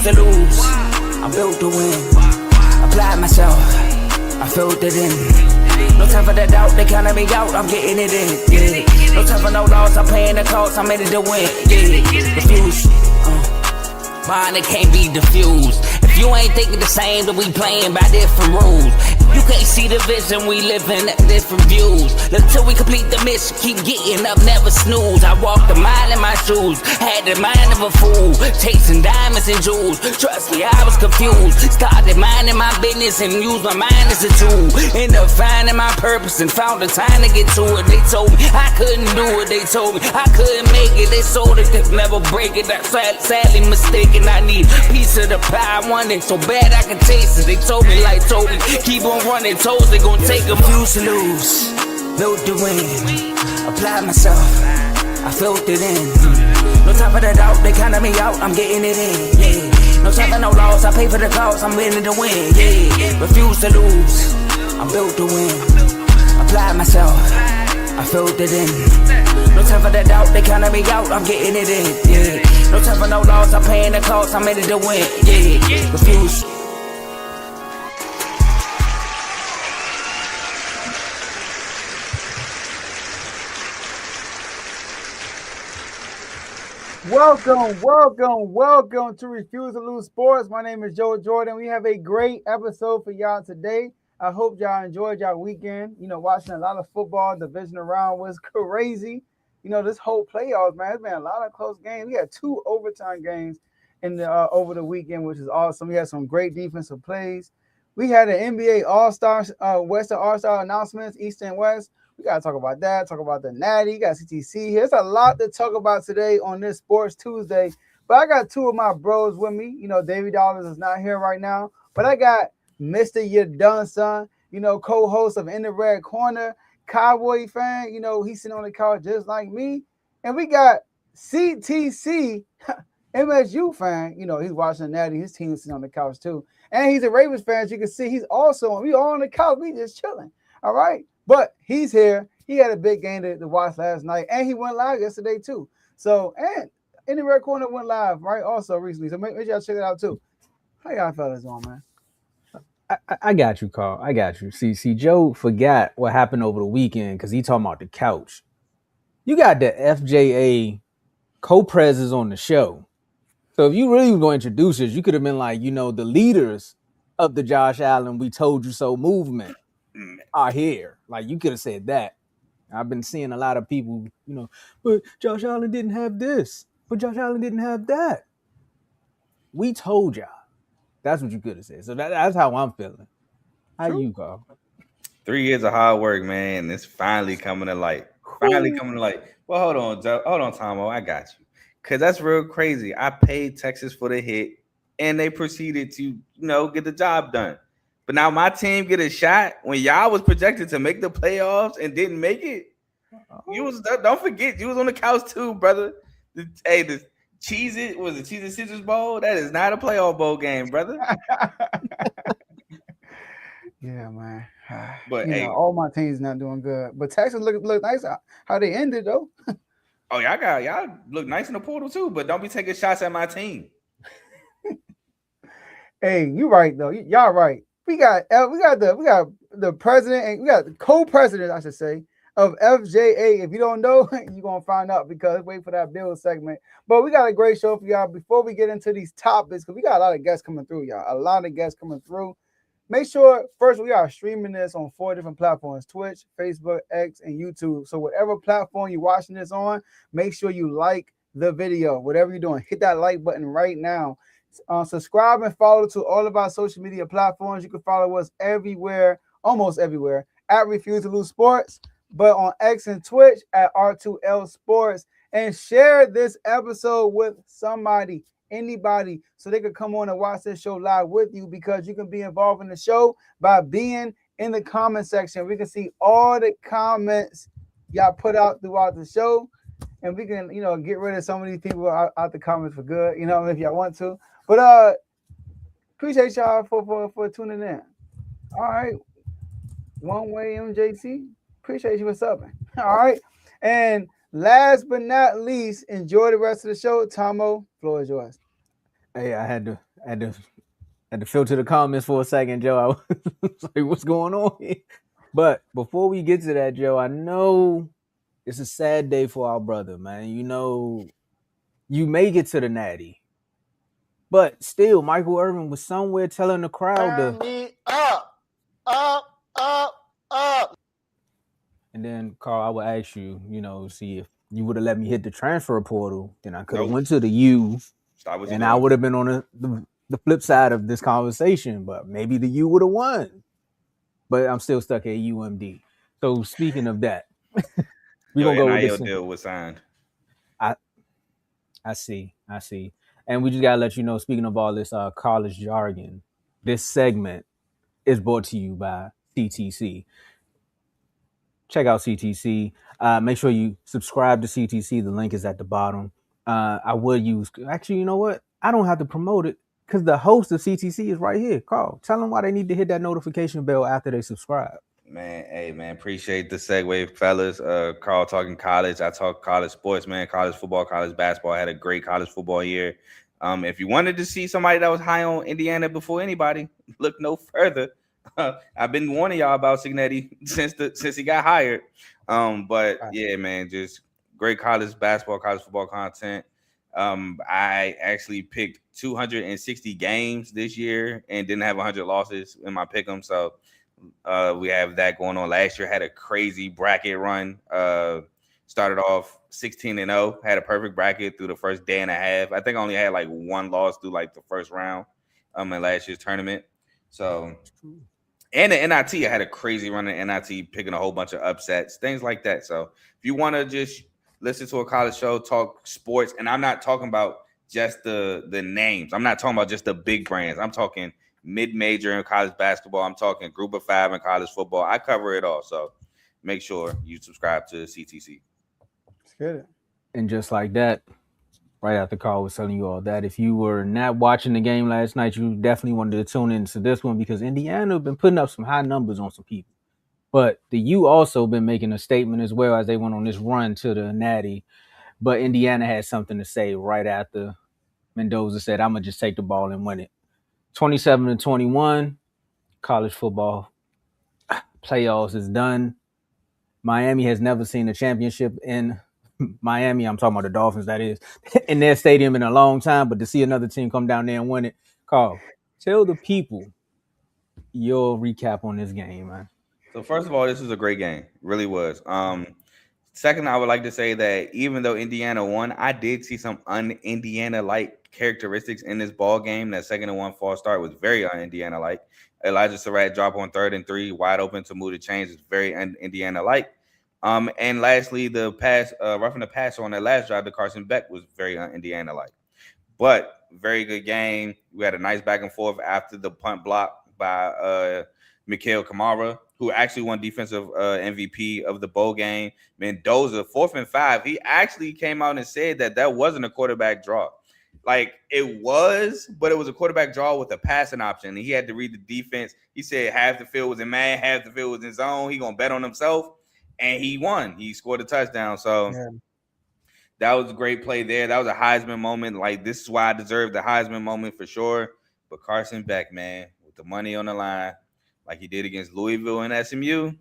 refuse to lose. I'm built to win. Applied myself, I filled it in. No time for the doubt, they counted me out, I'm getting it in. Yeah. No time for no loss, I'm paying the cost, I'm in it to win. Yeah. Refuse. Mine, it can't be diffused. If you ain't thinking the same, then we playing by different rules. You can't see the vision, we living at different views. Until we complete the mission, keep getting up, never snooze. I walked a mile in my shoes, had the mind of a fool, chasing diamonds and jewels. Trust me, I was confused. Started minding my business and used my mind as a tool. Ended up finding my purpose and found the time to get to it. They told me I couldn't do it, they told me I couldn't make it. They sold it, they never break it. That's sadly mistaken. I need a piece of the pie, I want it so bad I can taste it. They told me like Toby, keep on running toes, they gon' take a few to lose. Built to win, applied myself, I filled it in. No time for the doubt, they counted me out, I'm getting it in. Yeah. No time for no loss, I pay for the cost, I'm winning to win. Yeah. Refuse to lose, I'm built to win. Applied myself, I filled it in. No time for the doubt, they counted me out, I'm getting it in. Yeah. No time for no loss, I'm paying the cost, I'm in it to win. Yeah. Refuse. Welcome to Refuse to Lose Sports. My name is Joe Jordan. We have a great episode for y'all today. I hope y'all enjoyed y'all weekend. Watching a lot of football. Divisional round was crazy. This whole playoffs, man, it's been a lot of close games. We had 2 overtime games in the over the weekend, which is awesome. We had some great defensive plays. We had an NBA All-Star, Western All-Star announcements, East and West. We got to talk about that, talk about the Natty. You got CTC here. There's a lot to talk about today on this Sports Tuesday. But I got 2 of my bros with me. Davey Dollars is not here right now. But I got Mr. You Done Son, co-host of In the Red Corner, Cowboy fan. He's sitting on the couch just like me. And we got CTC, MSU fan. He's watching the Natty. His team is sitting on the couch too. And he's a Ravens fan. As you can see, we all on the couch. We just chilling. All right. But he's here. He had a big game to watch last night, and he went live yesterday too. So, and In the Red Corner went live, right? Also recently. So make sure y'all check it out too. How y'all fellas doing, man? I got you, Carl. I got you. See, Joe forgot what happened over the weekend because he talking about the couch. You got the FJA co-presidents on the show. So if you really were going to introduce us, you could have been like, the leaders of the Josh Allen We Told You So movement are here. Like, you could have said that. I've been seeing a lot of people, but Josh Allen didn't have this, but Josh Allen didn't have that. We told y'all. That's what you could have said. So that's how I'm feeling. How True. you, Carl? 3 years of hard work, man. It's finally coming to light. Well, hold on, Joe. Hold on, Tomo. I got you. Because that's real crazy. I paid Texas for the hit, and they proceeded to, get the job done. But now my team get a shot when y'all was projected to make the playoffs and didn't make it. Don't forget, you was on the couch too, brother. The Cheez-It was the Cheez-It Citrus Bowl. That is not a playoff bowl game, brother. Yeah, man. But all my teams not doing good. But Texas look nice. How they ended though. Oh, y'all look nice in the portal too. But don't be taking shots at my team. Hey, you right though. Y'all right. We got the president and we got the co-president, I should say, of FJA. If you don't know, you're gonna find out because wait for that bill segment. But we got a great show for y'all. Before we get into these topics, because we got a lot of guests coming through, y'all. A lot of guests coming through. Make sure first we are streaming this on 4 different platforms: Twitch, Facebook, X, and YouTube. So whatever platform you're watching this on, make sure you like the video. Whatever you're doing, hit that like button right now. Subscribe and follow to all of our social media platforms. You can follow us everywhere, almost everywhere, at Refuse to Lose Sports, but on X and Twitch at R2L Sports. And share this episode with somebody, anybody, so they could come on and watch this show live with you, because you can be involved in the show by being in the comment section. We can see all the comments y'all put out throughout the show, and we can, get rid of some of these people out the comments for good, if y'all want to. But appreciate y'all for tuning in. All right. One Way MJC. Appreciate you for subbing. All right. And last but not least, enjoy the rest of the show. Tomo, floor is yours. Hey, I had Had to filter the comments for a second, Joe. I was like, what's going on here? But before we get to that, Joe, I know it's a sad day for our brother, man. You know, you make it to the Natty, but still, Michael Irvin was somewhere telling the crowd Turn me up. And then, Carl, I would ask you, see if you would have let me hit the transfer portal, then I could have went to the U, and I would have been on the flip side of this conversation. But maybe the U would have won. But I'm still stuck at UMD. So speaking of that, we're gonna go with this. Deal was signed. I see. And we just gotta let you know, speaking of all this college jargon, this segment is brought to you by CTC. Check out CTC. Make sure you subscribe to CTC. The link is at the bottom. I would use, actually, you know what? I don't have to promote it because the host of CTC is right here. Carl, tell them why they need to hit that notification bell after they subscribe. Man, hey, man, appreciate the segue, fellas. Carl talking college. I talk college sports, man, college football, college basketball. I had a great college football year. If you wanted to see somebody that was high on Indiana before anybody, look no further. I've been warning y'all about Signetti since he got hired. But yeah, man, just great college basketball, college football content. I actually picked 260 games this year and didn't have 100 losses in my pick'em. So we have that going on. Last year had a crazy bracket run. Started off 16-0, had a perfect bracket through the first day and a half. I think I only had like one loss through like the first round in last year's tournament. So, and the NIT, I had a crazy run in NIT, picking a whole bunch of upsets, things like that. So if you want to just listen to a college show, talk sports, and I'm not talking about just the names. I'm not talking about just the big brands. I'm talking mid-major in college basketball. I'm talking group of five in college football. I cover it all. So make sure you subscribe to CTC. Let's get it. And just like that, right after Carl was telling you all that, if you were not watching the game last night, you definitely wanted to tune into this one because Indiana have been putting up some high numbers on some people. But the U also been making a statement as well as they went on this run to the Natty. But Indiana had something to say right after Mendoza said, I'm going to just take the ball and win it. 27-21, college football playoffs is done. Miami has never seen a championship in Miami. I'm talking about the Dolphins, that is, in their stadium in a long time. But to see another team come down there and win it, Carl, tell the people your recap on this game, man. So first of all, this was a great game. It really was. Second, I would like to say that even though Indiana won, I did see some un-Indiana-like characteristics in this ball game. That 2nd-1 false start was very un-Indiana-like. Elijah Surratt drop on 3rd and 3, wide open to move the chains is very un-Indiana-like. And lastly, the pass, roughing the passer on that last drive to Carson Beck was very un-Indiana-like. But very good game. We had a nice back and forth after the punt block by Mikhail Kamara, who actually won defensive MVP of the bowl game. Mendoza, 4th and 5. He actually came out and said that wasn't a quarterback draw. Like it was, but it was a quarterback draw with a passing option. And he had to read the defense. He said half the field was in man, half the field was in zone. He gonna bet on himself, and he won. He scored a touchdown. So that was a great play there. That was a Heisman moment. Like this is why I deserve the Heisman moment for sure. But Carson Beck, man, with the money on the line, like he did against Louisville and SMU,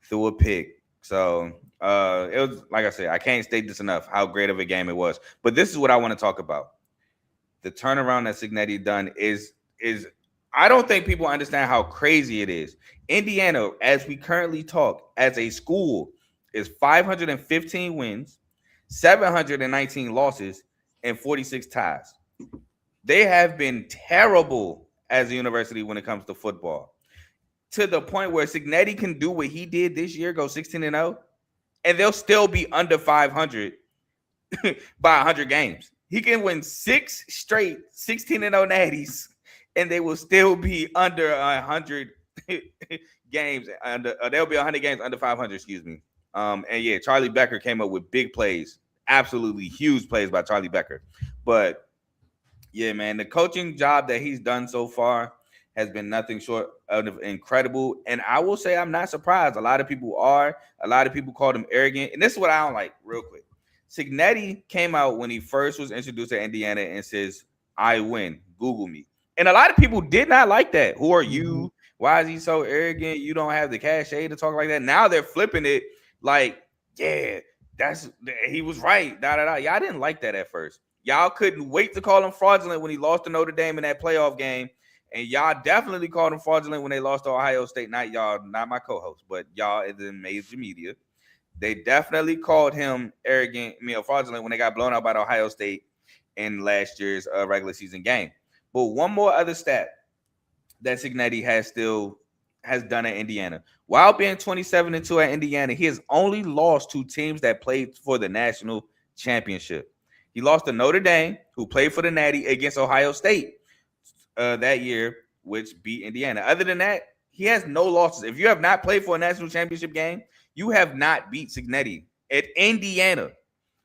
threw a pick. So it was, like I said, I can't state this enough how great of a game it was. But this is what I want to talk about. The turnaround that Signetti done is I don't think people understand how crazy it is. Indiana, as we currently talk, as a school, is 515 wins, 719 losses, and 46 ties. They have been terrible as a university when it comes to football, to the point where Signetti can do what he did this year, go 16-0, and they'll still be under 500 by 100 games. He can win 6 straight 16-0 natties, and they will still be under 100 games. They'll be 100 games under 500, excuse me. And yeah, Charlie Becker came up with big plays, absolutely huge plays by Charlie Becker. But yeah, man, the coaching job that he's done so far has been nothing short of incredible. And I will say I'm not surprised. A lot of people are. A lot of people called him arrogant. And this is what I don't like, real quick. Signetti came out when he first was introduced to Indiana and says, I win. Google me. And a lot of people did not like that. Who are you? Mm-hmm. Why is he so arrogant? You don't have the cachet to talk like that. Now they're flipping it like, yeah, he was right. Da da da. Y'all didn't like that at first. Y'all couldn't wait to call him fraudulent when he lost to Notre Dame in that playoff game. And y'all definitely called him fraudulent when they lost to Ohio State. Not y'all, not my co-host, but y'all in the major media. They definitely called him arrogant, fraudulent when they got blown out by the Ohio State in last year's regular season game. But one more other stat that Cignetti has done at Indiana. While being 27-2 at Indiana, he has only lost to teams that played for the national championship. He lost to Notre Dame, who played for the Natty against Ohio State that year, which beat Indiana. Other than that, he has no losses. If you have not played for a national championship game, you have not beat Cignetti at Indiana,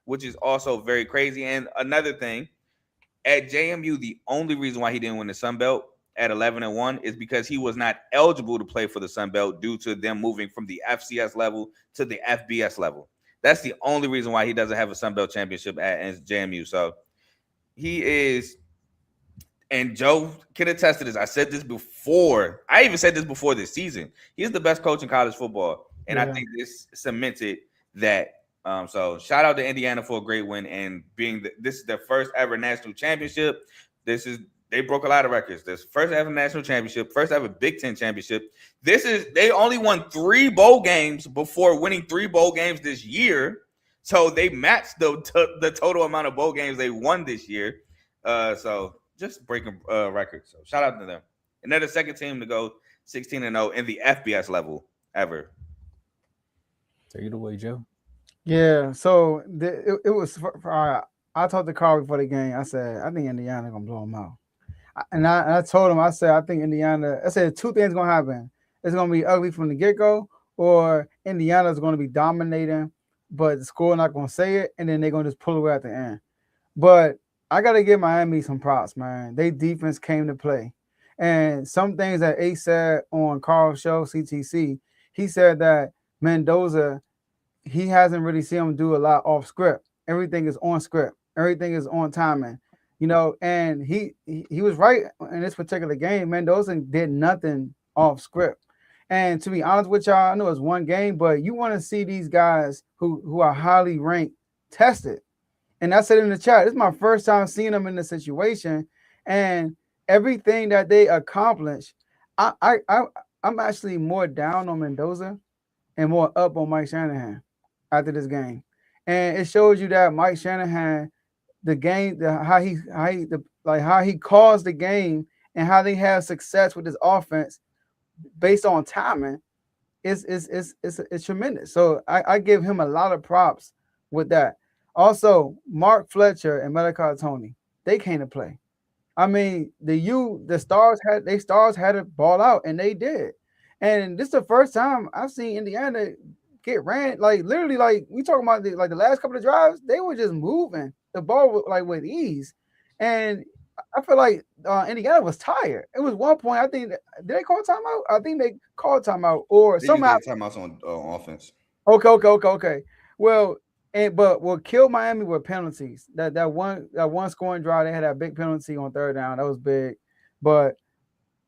which is also very crazy. And another thing, at JMU, the only reason why he didn't win the Sun Belt at 11-1 is because he was not eligible to play for the Sun Belt due to them moving from the FCS level to the FBS level. That's the only reason why he doesn't have a Sun Belt championship at JMU. So he is, and Joe can attest to this. I said this before. I even said this before this season. He's the best coach in college football. And I think this cemented that. So shout out to Indiana for a great win and this is their first ever national championship. They broke a lot of records. This first ever national championship, first ever Big Ten championship. They only won 3 bowl games before winning 3 bowl games this year. So they matched the total amount of bowl games they won this year. So just breaking records. So shout out to them. And they're the second team to go 16-0 in the FBS level ever. Take it away, Joe. Yeah, so it was. I talked to Carl before the game. I said, I think Indiana gonna blow them out. And I told him, I said, I think Indiana. I said 2 things gonna happen. It's gonna be ugly from the get go, or Indiana's gonna be dominating, but the score not gonna say it, and then they're gonna just pull away at the end. But I gotta give Miami some props, man. They defense came to play, and some things that Ace said on Carl's show, CTC, he said that Mendoza, he hasn't really seen him do a lot off script. Everything is on script. Everything is on timing, and he was right in this particular game. Mendoza did nothing off script. And to be honest with y'all, I know it's one game, but you want to see these guys who are highly ranked tested. And I said in the chat, this is my first time seeing them in this situation. And everything that they accomplished, I'm actually more down on Mendoza and more up on Mike Shanahan after this game. And it shows you that Mike Shanahan, the game, how he caused the game and how they have success with this offense based on timing is tremendous. So I give him a lot of props with that. Also, Mark Fletcher and Malachi Tony, they came to play. I mean, the stars had to ball out, and they did. And this is the first time I've seen Indiana get ran, like literally, like we talking about the last couple of drives, they were just moving the ball with ease. And I feel like Indiana was tired. It was one point, I think, did they call timeout? I think they called timeout, or somehow timeouts on offense. Okay. Well, but what killed Miami were penalties. That one scoring drive, they had that big penalty on 3rd down. That was big. But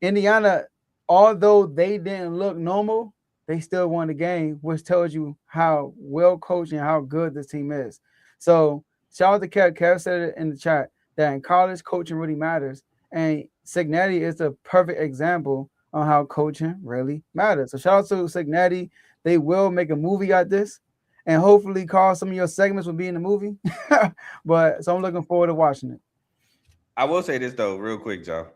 Indiana, although they didn't look normal, they still won the game, which tells you how well coached and how good this team is. So shout out to Kev. Kev said it in the chat that in college, coaching really matters. And Cignetti is a perfect example on how coaching really matters. So shout out to Cignetti. They will make a movie out of this. And hopefully, Carl, some of your segments will be in the movie. So I'm looking forward to watching it. I will say this, though, real quick, Joe.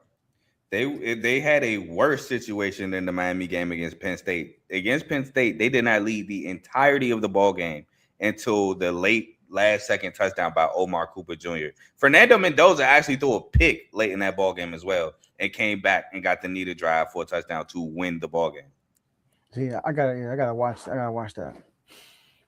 They had a worse situation than the Miami game against Penn State. Against Penn State, they did not lead the entirety of the ball game until the last second touchdown by Omar Cooper Jr. Fernando Mendoza actually threw a pick late in that ball game as well and came back and got the needed drive for a touchdown to win the ball game. Yeah, I gotta watch that.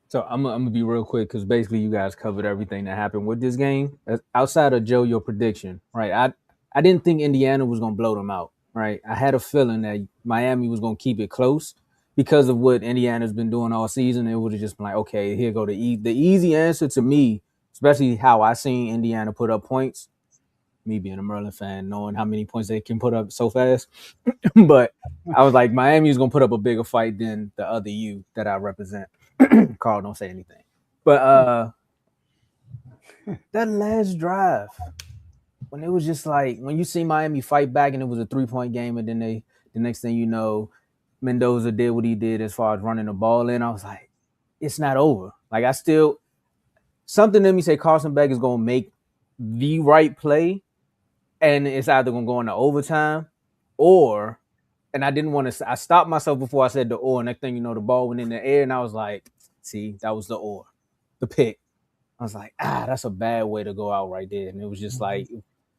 So I'm gonna be real quick because basically you guys covered everything that happened with this game. Outside of Joe, your prediction, right? I didn't think Indiana was gonna blow them out, right? I had a feeling that Miami was gonna keep it close because of what Indiana's been doing all season. It would have just been like, okay, here go the easy answer to me, especially how I seen Indiana put up points. me being a Merlin fan, knowing how many points they can put up so fast. But I was like, Miami is gonna put up a bigger fight than the other U that I represent. Carl, don't say anything. But that last drive, when it was just like when you see Miami fight back and it was a 3-point game, and then the next thing you know, Mendoza did what he did as far as running the ball in. I was like, it's not over. Like I still something in me say Carson Beck is gonna make the right play, and it's either gonna go into overtime or. And I didn't want to. I stopped myself before I said the or. Next thing you know, the ball went in the air, and I was like, "See, that was the or, the pick." I was like, that's a bad way to go out right there. And it was just like,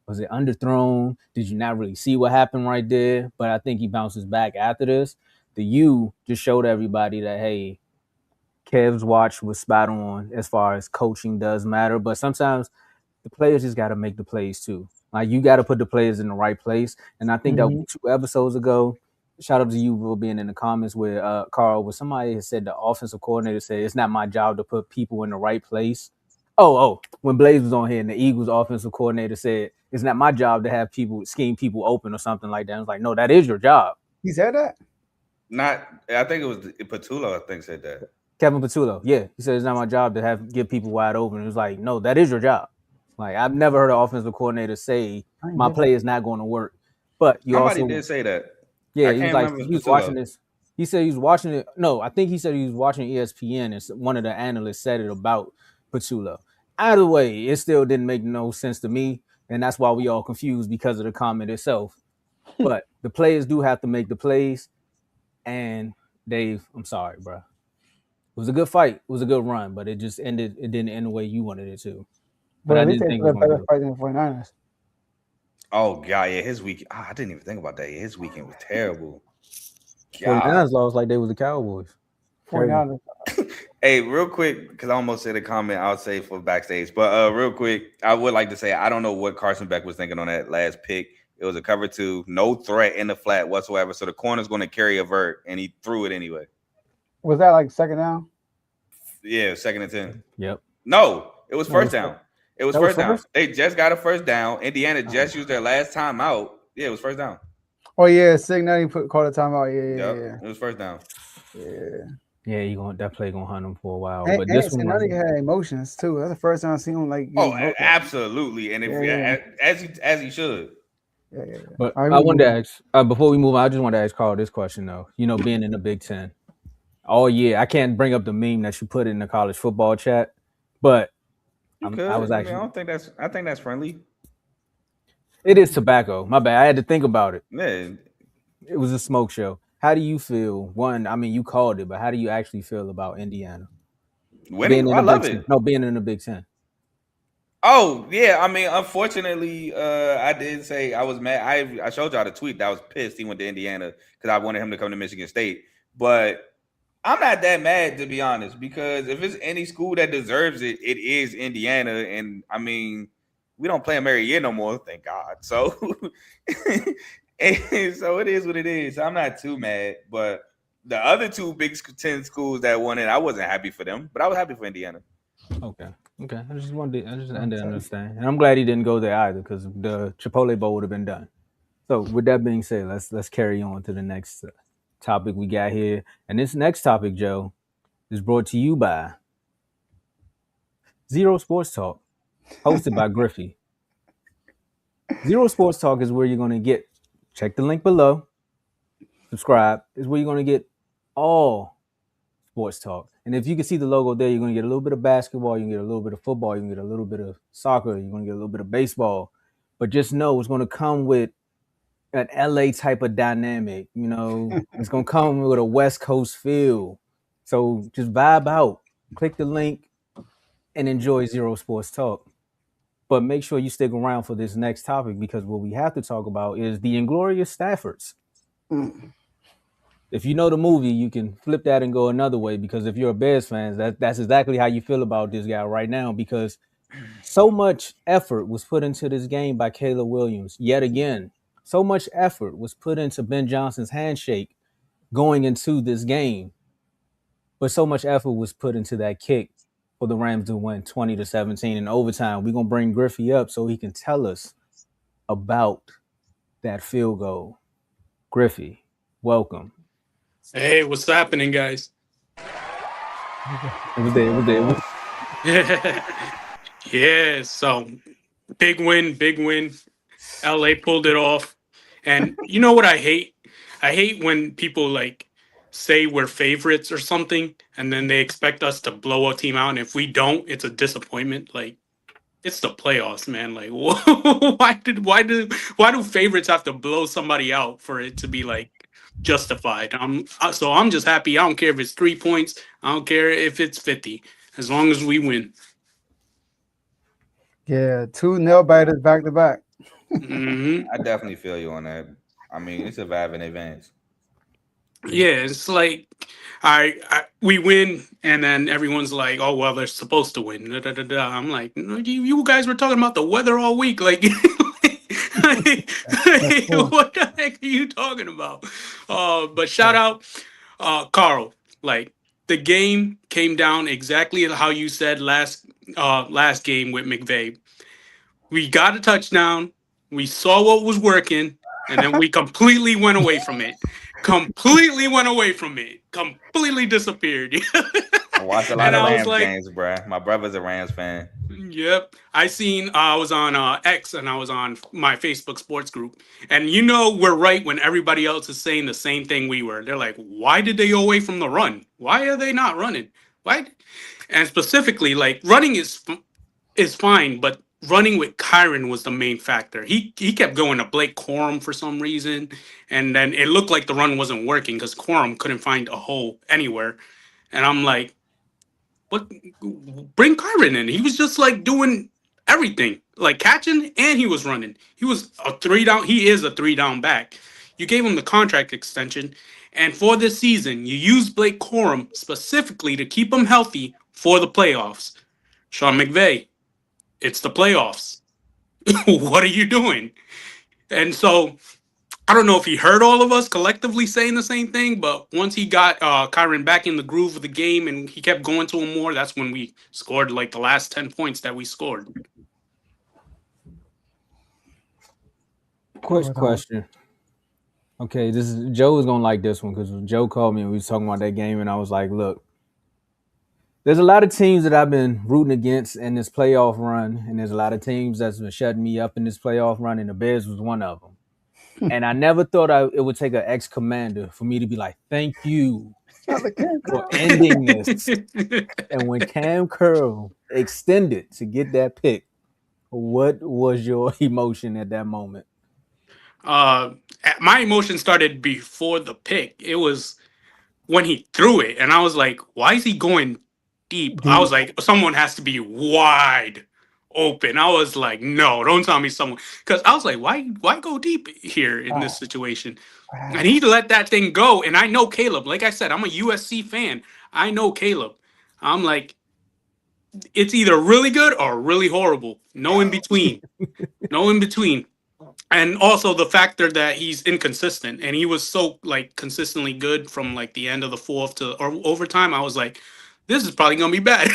was it underthrown? Did you not really see what happened right there? But I think he bounces back after this. The U just showed everybody that, hey, Kev's watch was spot on as far as coaching does matter. But sometimes the players just got to make the plays too. Like you got to put the players in the right place. And I think that was 2 episodes ago. Shout out to you for being in the comments where Carl, where somebody had said the offensive coordinator said it's not my job to put people in the right place. When Blaze was on here and the Eagles offensive coordinator said it's not my job to have people scheme people open or something like that. I was like, no, that is your job. He said that? I think it was Patullo, I think said that. Kevin Patullo, yeah. He said it's not my job to give people wide open. It was like, no, that is your job. Like I've never heard an offensive coordinator say my play is not going to work. But somebody did say that. Yeah, he was like he was watching this. He said he was watching it. No, I think he said he was watching ESPN, and one of the analysts said it about Patullo. Either way, it still didn't make no sense to me, and that's why we all confused because of the comment itself. But the players do have to make the plays. And Dave, I'm sorry, bro. It was a good fight. It was a good run, but it just ended. It didn't end the way you wanted it to. But I didn't think it was a better fight than the 49ers. Oh God, yeah, his week. I didn't even think about that. His weekend was terrible. 49ers lost like they was the Cowboys. 49ers. Hey, real quick, because I almost said a comment I'll say for backstage, but real quick, I would like to say I don't know what Carson Beck was thinking on that last pick. It was a cover 2, no threat in the flat whatsoever. So the corner's going to carry a vert, and he threw it anyway. Was that like second down? Yeah, 2nd and 10. Yep. No, it was first down. It was first down. First? They just got a first down. Indiana just used their last time out. Yeah, it was first down. Oh yeah, Cincinnati called a timeout. Yeah. It was first down. Yeah, that play gonna hunt him for a while. And, but this one Cincinnati had emotions too. That's the first time I seen him like. Absolutely, and as he should. Yeah. But I wanted to ask before we move on. I just wanted to ask Carl this question though. You know, being in the Big Ten all year, I can't bring up the meme that you put in the college football chat, but I think that's friendly. It is tobacco. My bad. I had to think about it. Yeah. It was a smoke show. How do you feel? One, I mean, you called it, but how do you actually feel about Indiana? Winning? I love it. No, being in the Big Ten. Oh, yeah. I mean, unfortunately, I did say I was mad. I showed y'all the tweet that I was pissed he went to Indiana because I wanted him to come to Michigan State. But I'm not that mad, to be honest, because if it's any school that deserves it, it is Indiana. And, I mean, we don't play them every year no more, thank God. So, so it is what it is. So I'm not too mad. But the other 2 Big Ten schools that won it, I wasn't happy for them. But I was happy for Indiana. Okay. I just understand. And I'm glad he didn't go there either because the Chipotle Bowl would have been done. So with that being said, let's carry on to the next topic we got here. And this next topic, Joe, is brought to you by Zero Sports Talk, hosted by Griffey. Zero Sports Talk is where you're going to check the link below, subscribe, is where you're going to get all sports talk. And if you can see the logo there, you're going to get a little bit of basketball, you can get a little bit of football, you can get a little bit of soccer, you're going to get a little bit of baseball. But just know it's going to come with an LA type of dynamic, you know. It's going to come with a West Coast feel. So just vibe out, click the link, and enjoy Zero Sports Talk. But make sure you stick around for this next topic because what we have to talk about is the Inglorious Staffords. If you know the movie, you can flip that and go another way because if you're a Bears fan, that's exactly how you feel about this guy right now because so much effort was put into this game by Caleb Williams. Yet again, so much effort was put into Ben Johnson's handshake going into this game. But so much effort was put into that kick for the Rams to win 20-17 in overtime. We're going to bring Griffey up so he can tell us about that field goal. Griffey, welcome. Hey, what's happening, guys? It was there. Yeah, so big win. LA pulled it off. And you know what I hate? I hate when people like say we're favorites or something and then they expect us to blow a team out. And if we don't, it's a disappointment. Like, it's the playoffs, man. Like, why do favorites have to blow somebody out for it to be like justified? So I'm just happy. I don't care if it's 3 points. I don't care if it's 50. As long as we win. Yeah, 2 nail biters back to back. Mm-hmm. I definitely feel you on that. I mean, it's survive in advance. Yeah, it's like we win, and then everyone's like, "Oh well, they're supposed to win." Da, da, da, da. I'm like, "No, you guys were talking about the weather all week, like, what the heck are you talking about?" But shout out, Carl. Like the game came down exactly how you said last game with McVay. We got a touchdown. We saw what was working, and then we completely went away from it. Completely disappeared. I watch a lot And of I was Rams like, games, bruh. My brother's a Rams fan. yep. I was on X and I was on my Facebook sports group. And you know, we're right when everybody else is saying the same thing we were. They're like, why did they go away from the run? Why are they not running? Why? And specifically, like, running is fine, but running with Kyron was the main factor. He kept going to Blake Corum for some reason, and then it looked like the run wasn't working because Corum couldn't find a hole anywhere. And I'm like, what? Bring Kyron in. He was just like doing everything, like catching, and he was running. He was a 3-down. He is a 3-down back. You gave him the contract extension, and for this season, you used Blake Corum specifically to keep him healthy for the playoffs. Sean McVay, it's the playoffs. What are you doing? And so I don't know if he heard all of us collectively saying the same thing, but once he got Kyron back in the groove of the game and he kept going to him more, that's when we scored like the last 10 points that we scored. Quick question. Okay, Joe is gonna like this one because Joe called me and we was talking about that game, and I was like, look, there's a lot of teams that I've been rooting against in this playoff run, and there's a lot of teams that's been shutting me up in this playoff run, and the Bears was one of them. And I never thought it would take an ex-commander for me to be like, thank you for ending this. And when Cam Curl extended to get that pick, what was your emotion at that moment? My emotion started before the pick. It was when he threw it, and I was like, why is he going deep? I was like, someone has to be wide open. I was like, no, don't tell me someone, because I was like, why go deep here in this situation? And he let that thing go. And I know Caleb. Like I said, I'm a USC fan. I know Caleb. I'm like, it's either really good or really horrible. No in between. No in between. And also the factor that he's inconsistent, and he was so like consistently good from like the end of the fourth to or overtime. I was like, this is probably gonna be bad,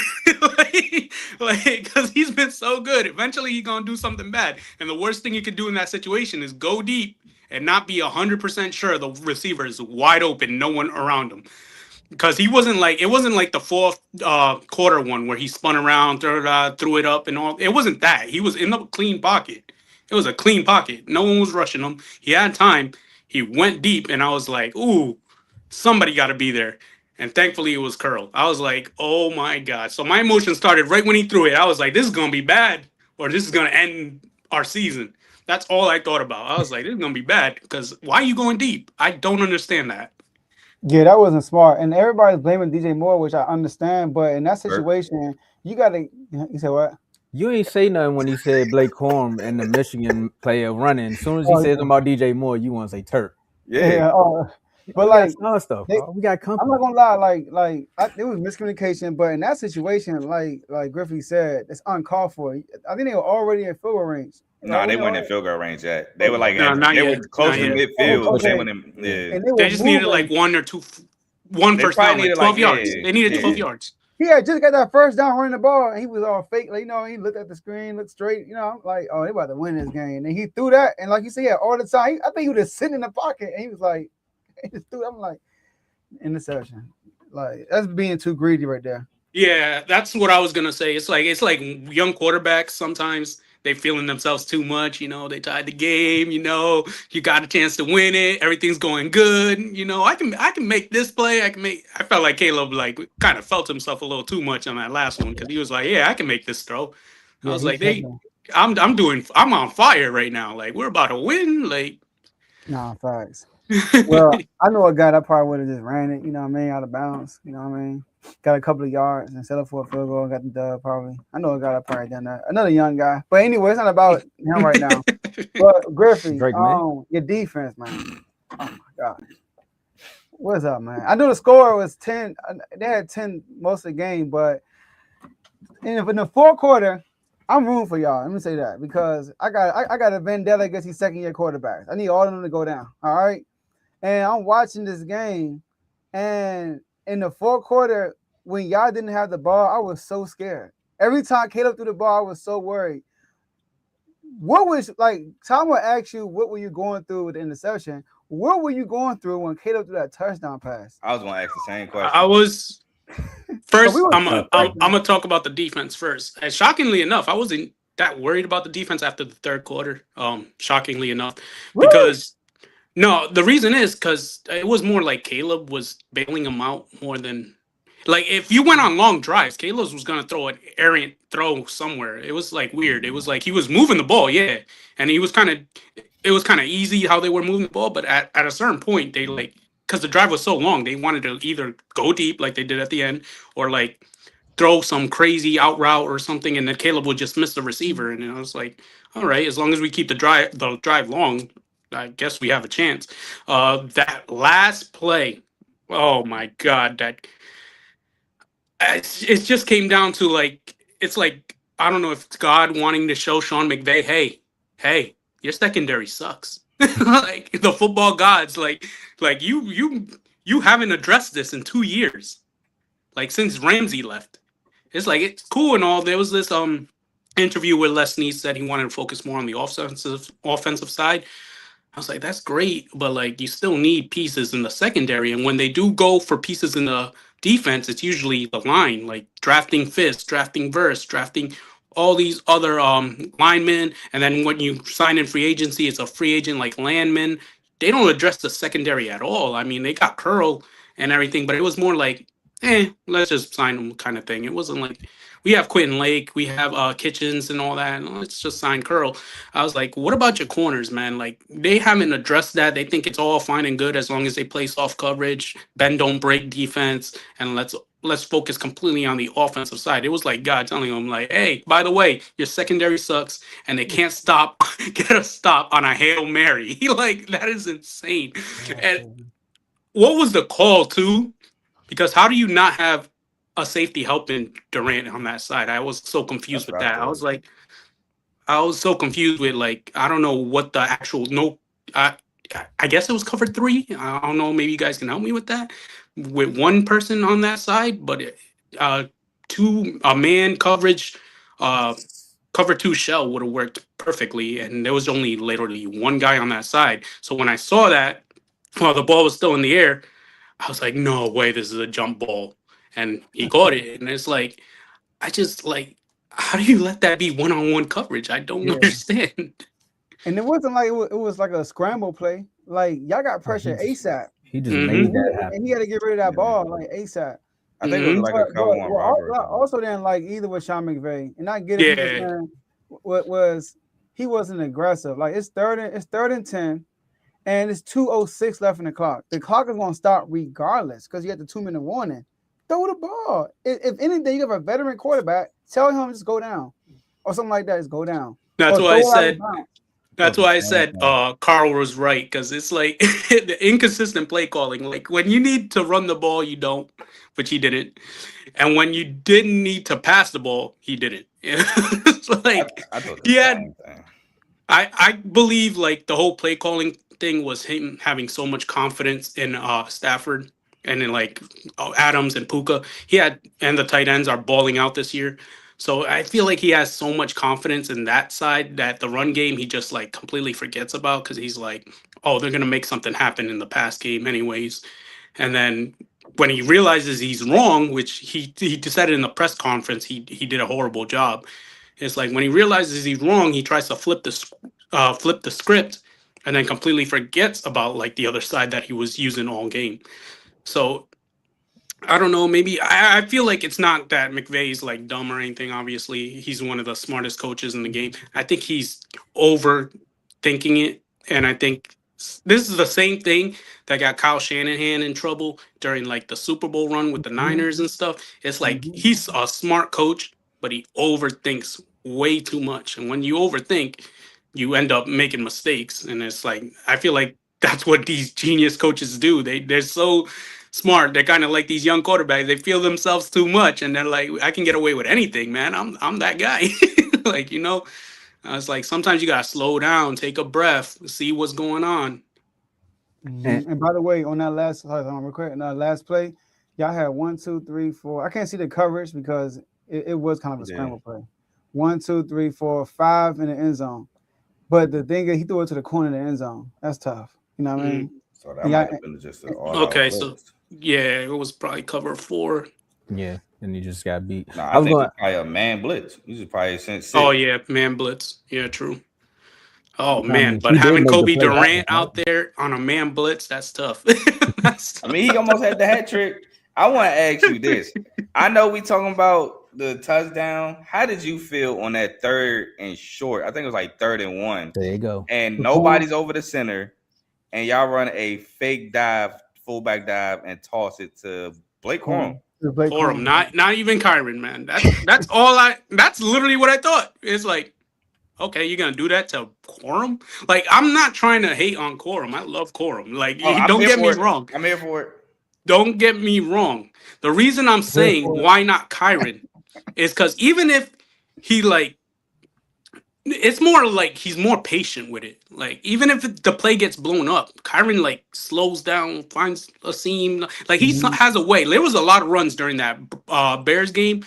like because he's been so good. Eventually, he's gonna do something bad, and the worst thing you could do in that situation is go deep and not be 100% sure the receiver is wide open, no one around him. Because it wasn't like the fourth quarter one where he spun around, threw it up, and all. It wasn't that. He was in the clean pocket. It was a clean pocket. No one was rushing him. He had time. He went deep, and I was like, ooh, somebody got to be there. And thankfully, it was Curl. I was like, oh my God. So my emotion started right when he threw it. I was like, this is going to be bad, or this is going to end our season. That's all I thought about. I was like, this is going to be bad, because why are you going deep? I don't understand that. Yeah, that wasn't smart. And everybody's blaming DJ Moore, which I understand. But in that situation, you got to, you said what? You ain't say nothing when he said Blake Corum and the Michigan player running. As soon as he says about DJ Moore, you want to say Turk. Yeah. But we like got stuff, we got company. I'm not gonna lie, it was miscommunication. But in that situation, like Griffey said, it's uncalled for. I think they were already in field goal range. No, they weren't in field goal range yet. They were like not they yet. were close to midfield. Okay. They just needed like one first down, like 12 yards. They needed 12 yards. he had just got that first down running the ball, and he was all fake. Like, he looked at the screen, looked straight. I'm like, oh, they about to win this game. And he threw that, and like you said, all the time. I think he was just sitting in the pocket, and he was like, he just threw. I'm like, interception. Like, that's being too greedy right there. Yeah, that's what I was gonna say. It's like young quarterbacks sometimes they feeling themselves too much. They tied the game. You got a chance to win it. Everything's going good. I can make this play. I felt like Caleb kind of felt himself a little too much on that last one because he was like, yeah, I can make this throw. I was like, I'm on fire right now. Like we're about to win. Like, nah, facts. Well, I know a guy that probably would have just ran it, out of bounds, got a couple of yards and set up for a field goal and got the dub probably. I know a guy that probably done that. Another young guy. But anyway, it's not about him right now. But Griffey, your defense, man. Oh my God. What's up, man? I know the score was 10. They had 10 most of the game, but in the fourth quarter, I'm rooting for y'all. Let me say that because I got a vendetta against these second-year quarterbacks. I need all of them to go down. All right. And I'm watching this game, and in the fourth quarter, when y'all didn't have the ball, I was so scared. Every time Caleb threw the ball, I was so worried. What was Tom will ask you, what were you going through with the interception? What were you going through when Caleb threw that touchdown pass? I was going to ask the same question. I was first. I'm gonna talk about the defense first. And shockingly enough, I wasn't that worried about the defense after the third quarter. Shockingly enough, really? Because. No, the reason is because it was more like Caleb was bailing him out more than if you went on long drives, Caleb was gonna throw an errant throw somewhere. It was weird. It was like he was moving the ball, yeah, and it was kind of easy how they were moving the ball, but at a certain point they because the drive was so long, they wanted to either go deep like they did at the end or throw some crazy out route or something, and then Caleb would just miss the receiver, and I was like, all right, as long as we keep the drive long. I guess we have a chance. That last play, oh my God, it just came down to it's I don't know if it's God wanting to show Sean McVay, hey, your secondary sucks. The football gods, you haven't addressed this in 2 years, since Ramsey left. It's cool and all. There was this interview where Les Snead said he wanted to focus more on the offensive side. I was like, that's great, but you still need pieces in the secondary. And when they do go for pieces in the defense, it's usually the line, drafting Fisk, drafting Verse, drafting all these other linemen. And then when you sign in free agency, it's a free agent like Landman. They don't address the secondary at all. I mean, they got Curl and everything, but it was more let's just sign them kind of thing. It wasn't we have Quentin Lake, we have Kitchens and all that, and let's just sign Curl. I was like, what about your corners, man? They haven't addressed that. They think it's all fine and good as long as they play soft coverage, bend don't break defense, and let's focus completely on the offensive side. It was like God telling them, hey, by the way, your secondary sucks, and they can't get a stop on a Hail Mary. That is insane. And what was the call too? Because how do you not have a safety helping Durant on that side? I was so confused with that. I was so confused with I don't know what the actual I guess it was cover 3. I don't know. Maybe you guys can help me with that. With one person on that side, but a man coverage, cover 2 shell would have worked perfectly, and there was only literally one guy on that side. So when I saw that, while the ball was still in the air, I was like, no way, this is a jump ball. And he caught it. And it's I just how do you let that be one-on-one coverage? I don't understand. And it wasn't it was like a scramble play. Y'all got pressure ASAP. He just made that happen. And he had to get rid of that ball ASAP. I think it was a cover 1 robbery. Also then either with Sean McVay. And I get it. What was he wasn't aggressive. It's third and 10. And it's 2:06 left in the clock. The clock is going to stop regardless because you had the 2-minute warning. Throw the ball. If anything, you have a veteran quarterback, tell him just go down. Or something like that, just go down. That's why I said Carl was right, because it's the inconsistent play calling. When you need to run the ball, you don't, which he didn't. And when you didn't need to pass the ball, he didn't. It's I believe the whole play calling thing was him having so much confidence in Stafford and then like Adams and Puka, and the tight ends are balling out this year. So I feel like he has so much confidence in that side that the run game he just like completely forgets about because he's like, oh, they're gonna make something happen in the pass game anyways. And then when he realizes he's wrong, which he decided in the press conference, he did a horrible job. It's like when he realizes he's wrong, he tries to flip the script, and then completely forgets about like the other side that he was using all game. So I don't know. Maybe I feel like it's not that McVay's like dumb or anything. Obviously, he's one of the smartest coaches in the game. I think he's overthinking it, and I think this is the same thing that got Kyle Shanahan in trouble during like the Super Bowl run with the Niners and stuff. It's like he's a smart coach, but he overthinks way too much, and when you overthink, you end up making mistakes. And it's like I feel like that's what these genius coaches do. They're so smart. They're kind of like these young quarterbacks. They feel themselves too much, and they're like, I can get away with anything, man. I'm that guy. Like, you know, it's like sometimes you gotta slow down, take a breath, see what's going on. And by the way, on that last last play, y'all had 1, 2, 3, 4. I can't see the coverage because it was kind of a scramble play. 1, 2, 3, 4, 5 in the end zone. But the thing is, he threw it to the corner of the end zone. That's tough. You know what I mean? So that might have been just an all okay. So yeah, it was probably cover 4. Yeah, and he just got beat. Nah, I think it's probably a man blitz. He just probably sent 6. Oh yeah, man blitz. Yeah, true. Oh man, but having Kobe Durant out there on a man blitz, that's tough. I mean, he almost had the hat trick. I want to ask you this. I know we talking about the touchdown. How did you feel on that 3rd and short? I think it was like 3rd and 1. There you go. And nobody's over the center, and y'all run a fake dive, fullback dive, and toss it to Blake Corum. Corum, not even Kyron, man. That's all that's literally what I thought. It's like, okay, you're gonna do that to Corum? Like, I'm not trying to hate on Corum. I love Corum. Like, don't get me wrong. I'm here for it. Don't get me wrong. The reason I'm saying why not Kyron is because even if he like, it's more like he's more patient with it. Like, even if the play gets blown up, Kyron like slows down, finds a seam. Like, he has a way. There was a lot of runs during that Bears game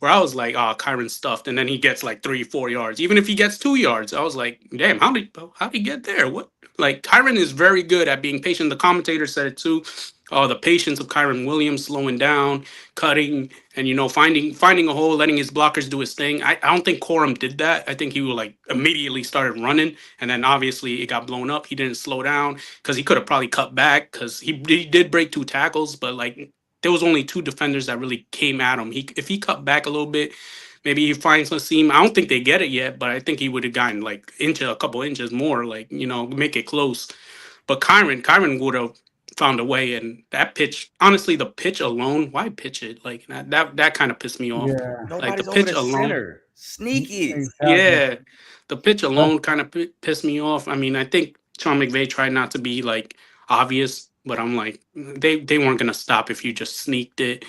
where I was like, oh, Kyron's stuffed, and then he gets like 3-4 yards. Even if he gets 2 yards, I was like, damn, how did he get there? What? Like, Kyron is very good at being patient. The commentator said it too. The patience of Kyron Williams, slowing down, cutting, and finding a hole, letting his blockers do his thing. I don't think Corum did that. I think he would like immediately started running, and then obviously it got blown up. He didn't slow down because he could have probably cut back because he did break 2 tackles, but like there was only 2 defenders that really came at him. If he cut back a little bit, maybe he finds a seam. I don't think they get it yet, but I think he would have gotten like a couple inches more, like make it close. But Kyron would have found a way, and that pitch, honestly, the pitch alone, why pitch it? Like that kind of pissed me off. Yeah. Like the pitch alone, sneaky. Yeah, the pitch alone kind of pissed me off. I mean, I think Sean McVay tried not to be like obvious, but I'm like, they weren't gonna stop if you just sneaked it.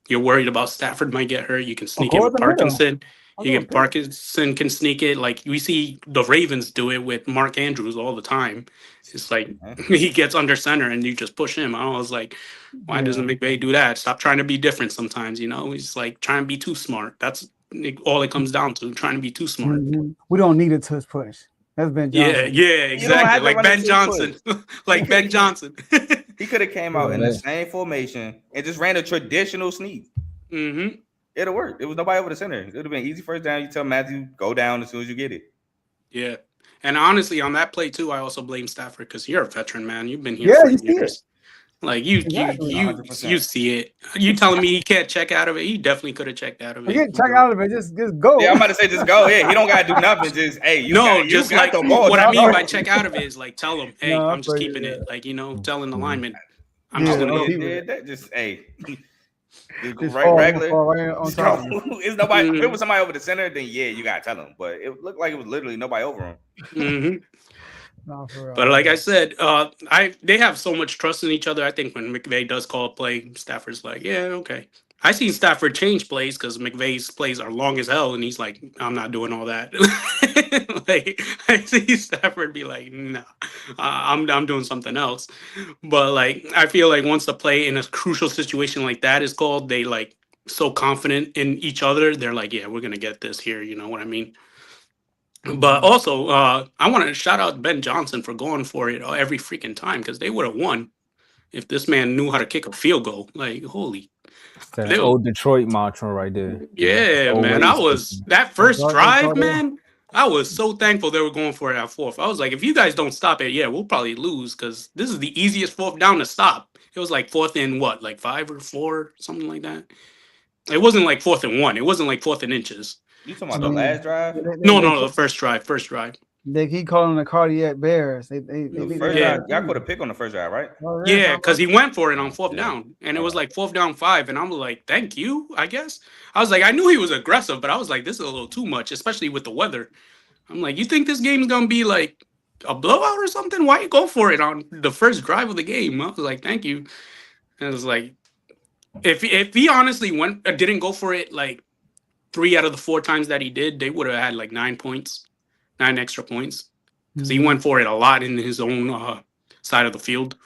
You're worried about Stafford might get hurt. You can sneak it with Parkinson. Parkinson can sneak it. Like we see the Ravens do it with Mark Andrews all the time. It's like he gets under center and you just push him. I was like, why doesn't McVay do that? Stop trying to be different sometimes, He's like trying to be too smart. That's all it comes down to, trying to be too smart. We don't need a tush push. That's Ben Johnson. Yeah, exactly. Like Ben Johnson. Like Ben Johnson. He could have came out in the same formation and just ran a traditional sneak. Mm-hmm. It'll work. It was nobody over the center. It would have been easy first down. You tell Matthew, go down as soon as you get it. Yeah. And honestly, on that play too, I also blame Stafford because you're a veteran, man. You've been here for years. Like you see it. You telling me he can't check out of it? He definitely could have checked out of it. He can't check out of it. Just go. Yeah, I'm about to say just go. Yeah, he don't gotta do nothing. Just like what I mean by check out of it is like tell him, hey, I'm just keeping it. Like telling the lineman, I'm just gonna keep it. That just regular. It's nobody. If it was somebody over the center, then yeah, you gotta tell them. But it looked like it was literally nobody over him. Mm-hmm. But like I said, they have so much trust in each other. I think when McVay does call a play, Stafford's like, yeah, okay. I seen Stafford change plays because McVay's plays are long as hell, and he's like, "I'm not doing all that." Like I see Stafford be like, "No, I'm doing something else." But like I feel like once the play in a crucial situation like that is called, they like so confident in each other. They're like, "Yeah, we're gonna get this here." You know what I mean? But also, I want to shout out Ben Johnson for going for it every freaking time because they would have won if this man knew how to kick a field goal. Like, holy. That They, old Detroit mantra right there. yeah, man. I Always was kicking. that first drive, man. I was so thankful they were going for it at fourth. I was like, if you guys don't stop it, yeah, we'll probably lose because this is the easiest fourth down to stop. It was like fourth and what, like 5 or 4, something like that. It wasn't like 4th and 1. It wasn't like 4th and inches. You talking about the last drive? No, the first drive. First drive. They keep calling the cardiac bears. The first drive, y'all caught a pick on the first drive, right? Yeah, because he went for it on fourth Yeah. down, and it was like 4th down 5, and I'm like, thank you, I guess. I was like, I knew he was aggressive, but I was like, this is a little too much, especially with the weather. I'm like, you think this game's gonna be like a blowout or something? Why you go for it on the first drive of the game? I was like, thank you. And it was like, if he honestly didn't go for it like 3 out of the 4 times that he did, they would have had like 9 extra points, because he went for it a lot in his own side of the field.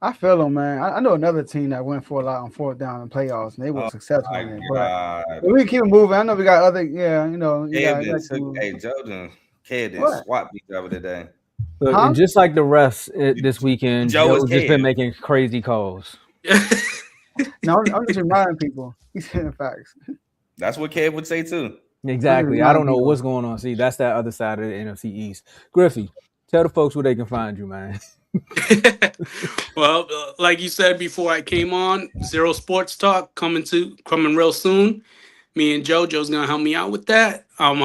I feel them, man. I know another team that went for a lot on fourth down in playoffs, and they were successful in it. But we keep it moving. I know we got other, Jordan kid and swat beat the other day. Look, and just like the refs this weekend, Joe's just Cade. been making crazy calls. No, I'm just reminding people. He's saying facts. That's what Cade would say too. Exactly. I don't know what's going on. See, that's that other side of the NFC East. Griffey, tell the folks where they can find you, man. Well, like you said before I came on, Zero Sports Talk coming real soon. Me and Joe's gonna help me out with that. I'm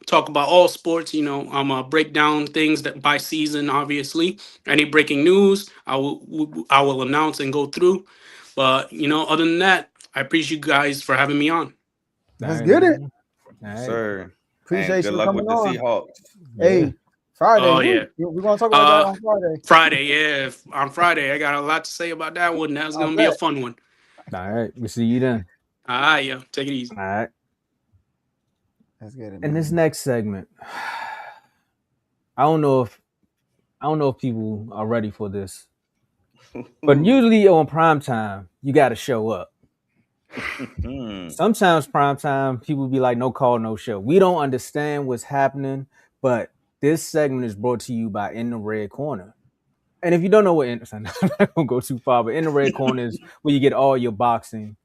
talk about all sports. I'm break down things that by season. Obviously, any breaking news, I will announce and go through. But other than that, I appreciate you guys for having me on. Let's get it, sir. Appreciate you good luck coming with the on. Seahawks. Hey, Friday. Oh yeah, we're gonna talk about that on Friday. Friday, yeah. On Friday, I got a lot to say about that one. That's gonna be a fun one. All right, we'll see you then. All right, yeah. Take it easy. All right. Let's get it. In this next segment, I don't know if people are ready for this, but usually on prime time, you got to show up. Sometimes prime time, people be like, no call, no show. We don't understand what's happening, but this segment is brought to you by In the Red Corner. And if you don't know what I'm not gonna go too far, but In the Red Corner is where you get all your boxing.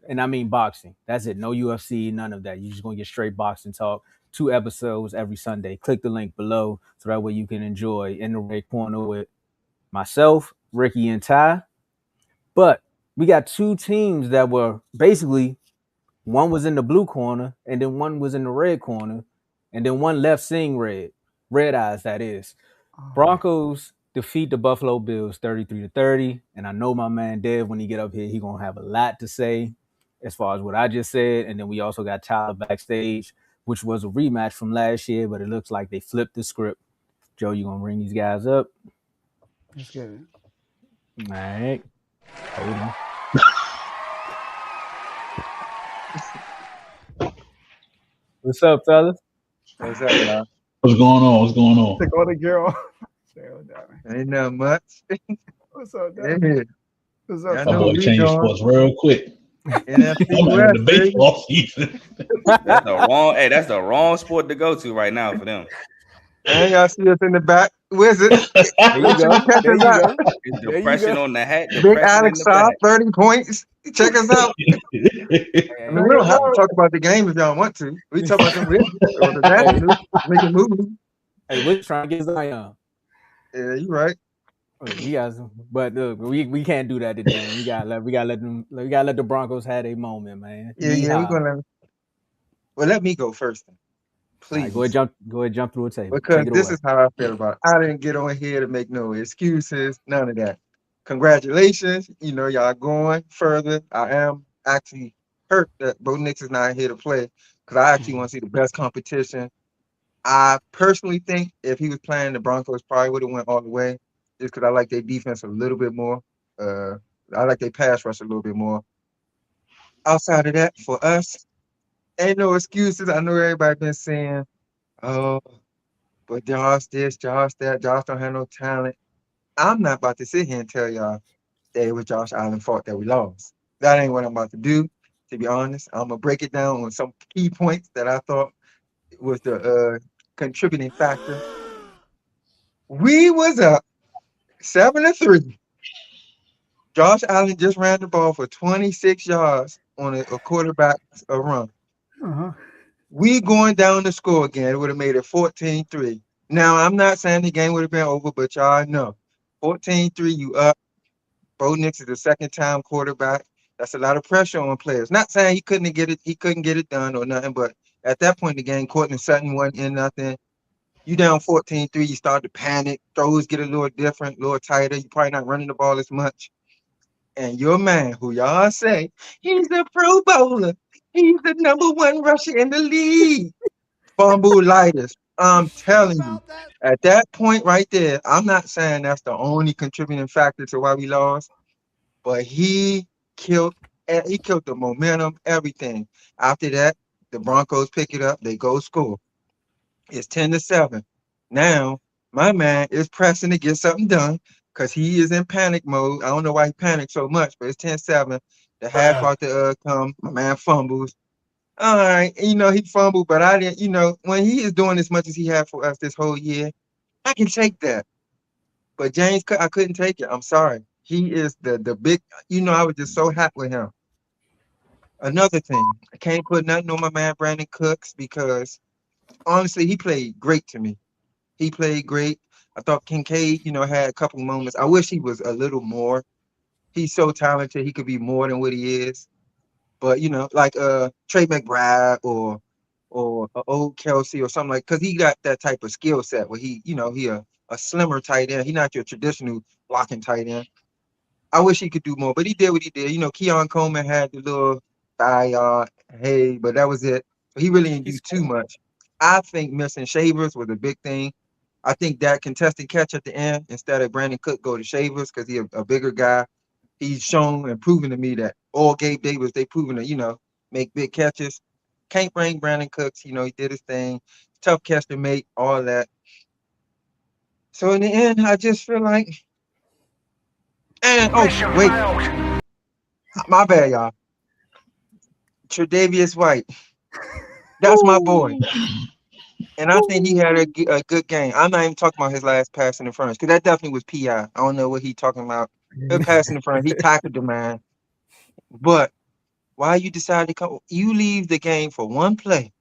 And I mean boxing. That's it. No UFC, none of that. You're just gonna get straight boxing talk. 2 episodes every Sunday. Click the link below so that way you can enjoy In the Red Corner with myself, Ricky, and Ty. But we got 2 teams that were basically, one was in the blue corner and then one was in the red corner, and then one left seeing red eyes, that is. Broncos defeat the Buffalo Bills 33-30, and I know my man Dev, when he get up here, he gonna have a lot to say as far as what I just said. And then we also got Tyler backstage, which was a rematch from last year, but it looks like they flipped the script. Joe, you gonna bring these guys up? Let's get it. All right. Hold on. What's up, fellas? What's up, y'all? What's going on? Take all the girl. Ain't nothing much. What's up, Yeah. Dad? What's up? I My know boy what we changed doing. sports real quick. NFC I'm out West, in the baby. baseball season. That's the wrong sport to go to right now for them. And y'all see us in the back. Wizard. There you go. There you go. It's There you depression go. on the hat. Big Depression Alex in the Shaw, back. 30 points. Check us out. I mean, we don't have to talk about the game if y'all want to. We talk about the win or the national. Make it move. Hey, we're trying to get Zion. Yeah, you right. You guys, but look, we can't do that today. We gotta let the Broncos have a moment, man. Yeah, we're gonna. Well, let me go first, then. Please. Right, go ahead, jump through a table. Because this is how I feel about it. I didn't get on here to make no excuses, none of that. Congratulations. Y'all going further. I am actually hurt that Bo Nix is not here to play because I actually want to see the best competition. I personally think if he was playing, the Broncos probably would have went all the way just because I like their defense a little bit more. I like their pass rush a little bit more. Outside of that, for us, ain't no excuses. I know everybody been saying, oh, but Josh this, Josh that, Josh don't have no talent. I'm not about to sit here and tell y'all that it was Josh Allen's fault that we lost. That ain't what I'm about to do. To be honest, I'm gonna break it down on some key points that I thought was the contributing factor. We was up 7-3. Josh Allen just ran the ball for 26 yards on a quarterback run. Uh-huh. We going down the score again. It would have made it 14-3. Now, I'm not saying the game would have been over, but y'all know 14-3, you up. Bo Nix is the second-time quarterback. That's a lot of pressure on players. Not saying he couldn't get it done or nothing, but at that point in the game, Courtland Sutton wasn't in nothing. You down 14-3, you start to panic. Throws get a little different, a little tighter. You're probably not running the ball as much. And your man, who y'all say, he's the Pro Bowler. He's the #1 rusher in the league. Fumble lighters. I'm telling you, at that point right there, I'm not saying that's the only contributing factor to why we lost, but killed he killed the momentum, everything. After that, the Broncos pick it up, they go score. It's 10-7. Now, my man is pressing to get something done because he is in panic mode. I don't know why he panicked so much, but it's 10-7. The half about to come. My man fumbles. All right, he fumbled, but I didn't, when he is doing as much as he had for us this whole year, I can take that. But James, I couldn't take it. I'm sorry. He is the big, I was just so happy with him. Another thing, I can't put nothing on my man Brandon Cooks because honestly, he played great to me. He played great. I thought Kincaid, had a couple moments. I wish he was a little more. He's so talented. He could be more than what he is. But like Trey McBride or old Kelsey or something like, because he got that type of skill set where he a slimmer tight end. He's not your traditional blocking tight end. I wish he could do more, but he did what he did. Keon Coleman had the little hey, but that was it. He really didn't do too much. I think missing Shavers was a big thing. I think that contested catch at the end, instead of Brandon Cook go to Shavers because he's a bigger guy. He's shown and proven to me that all Gabe Davis, they proven to, make big catches. Can't bring Brandon Cooks, he did his thing. Tough catch to make, all that. So in the end, I just feel like, and wait, my bad, y'all. Tre'Davious White, that's my boy. And I think he had a good game. I'm not even talking about his last pass in the front, because that definitely was PI. I don't know what he talking about. His pass in the front, he tackled the man. But why you decide to come? You leave the game for one play,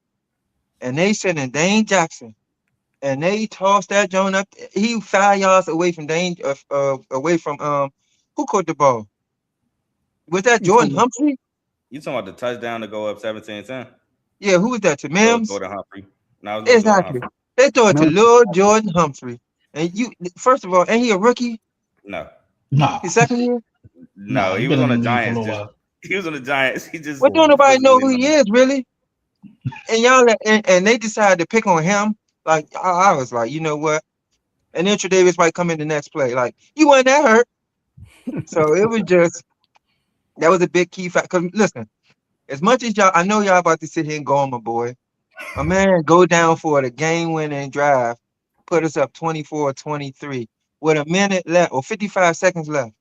and they sending Dane Jackson, and they tossed that joint up. He 5 yards away from who caught the ball? Was that Jordan Humphrey? You talking about the touchdown to go up 17-10? Yeah, who was that? To Mims? Jordan Humphrey. No, it was Exactly. Humphrey. They throw it to Lil Jordan Humphrey. And first of all, ain't he a rookie? No. His second year? No, he was on the Giants. He was on the Giants. He just. What don't nobody know who he is, really? And y'all, and they decided to pick on him. Like I was like, you know what? And then Tre'Davious might come in the next play. Like, you wasn't that hurt. So it was just, that was a big key factor. Because listen, as much as I know y'all about to sit here and go on my boy. My man go down for the game-winning drive, put us up 24-23 with a minute left or 55 seconds left.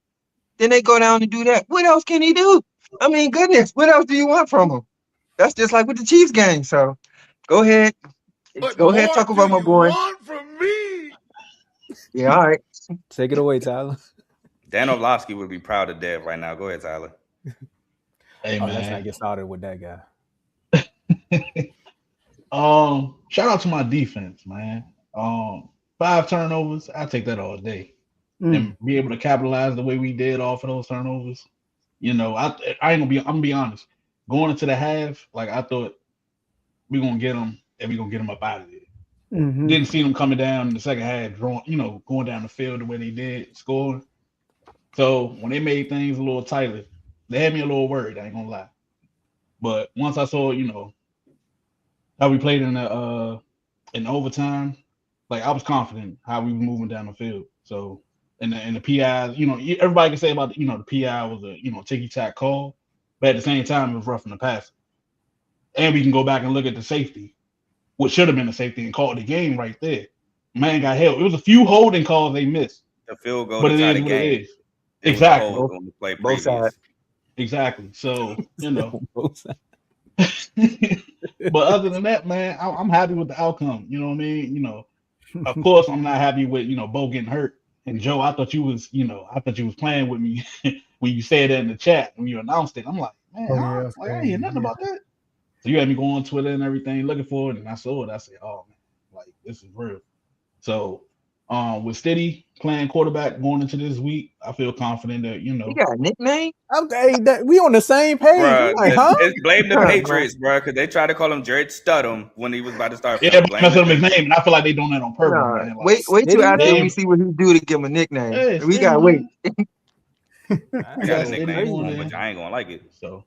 Then they go down and do that. What else can he do? I mean, goodness, what else do you want from him? That's just like with the Chiefs game. So go ahead. Talk about my boy. Want from me? Yeah, all right. Take it away, Tyler. Dan Orlovsky would be proud of Dev right now. Go ahead, Tyler. Hey, man. Let's not get started with that guy. Shout out to my defense, man. 5 turnovers, I take that all day. And be able to capitalize the way we did off of those turnovers. I ain't I'm gonna be honest. Going into the half, like I thought we're gonna get them and we're gonna get them up out of there. Mm-hmm. Didn't see them coming down in the second half, going down the field the way they did, scoring. So when they made things a little tighter, they had me a little worried, I ain't gonna lie. But once I saw, how we played in overtime, like I was confident how we were moving down the field. So and the PI, everybody can say about the PI was a ticky tack call, But at the same time, it was roughing the passer. And we can go back and look at the safety, what should have been a safety, and call the game right there. Man got held. It was a few holding calls they missed. The field goal But to it tie is the what game. it is. It Exactly. was a hold on the play Both previous. sides. Exactly. So, you know. Both sides. But other than that, man, I'm happy with the outcome. You know what I mean? You know, of course, I'm not happy with, you know, Bo getting hurt. And Joe, I thought you was playing with me when you said that in the chat when you announced it. I'm like, man, Oh, yeah, that's I ain't crazy. hear nothing Yeah. about that. So you had me go on Twitter and everything looking for it, and I saw it. I said, oh man, like this is real. So with Steady playing quarterback going into this week, I feel confident that, you know, He got a nickname? Okay, we on the same page. Bruh, I'm like, huh? it's blame the Bruh. Patriots, bro, because they tried to call him Jared Studham when he was about to start. everybody messed up his name, and I feel like they doing that on purpose, Nah, man. Like, wait till Steady, after man? we see what he do to give him a nickname. Hey, We Steady, gotta wait. man. I Yeah, got a Steady nickname going for him, in. but I ain't gonna like it. So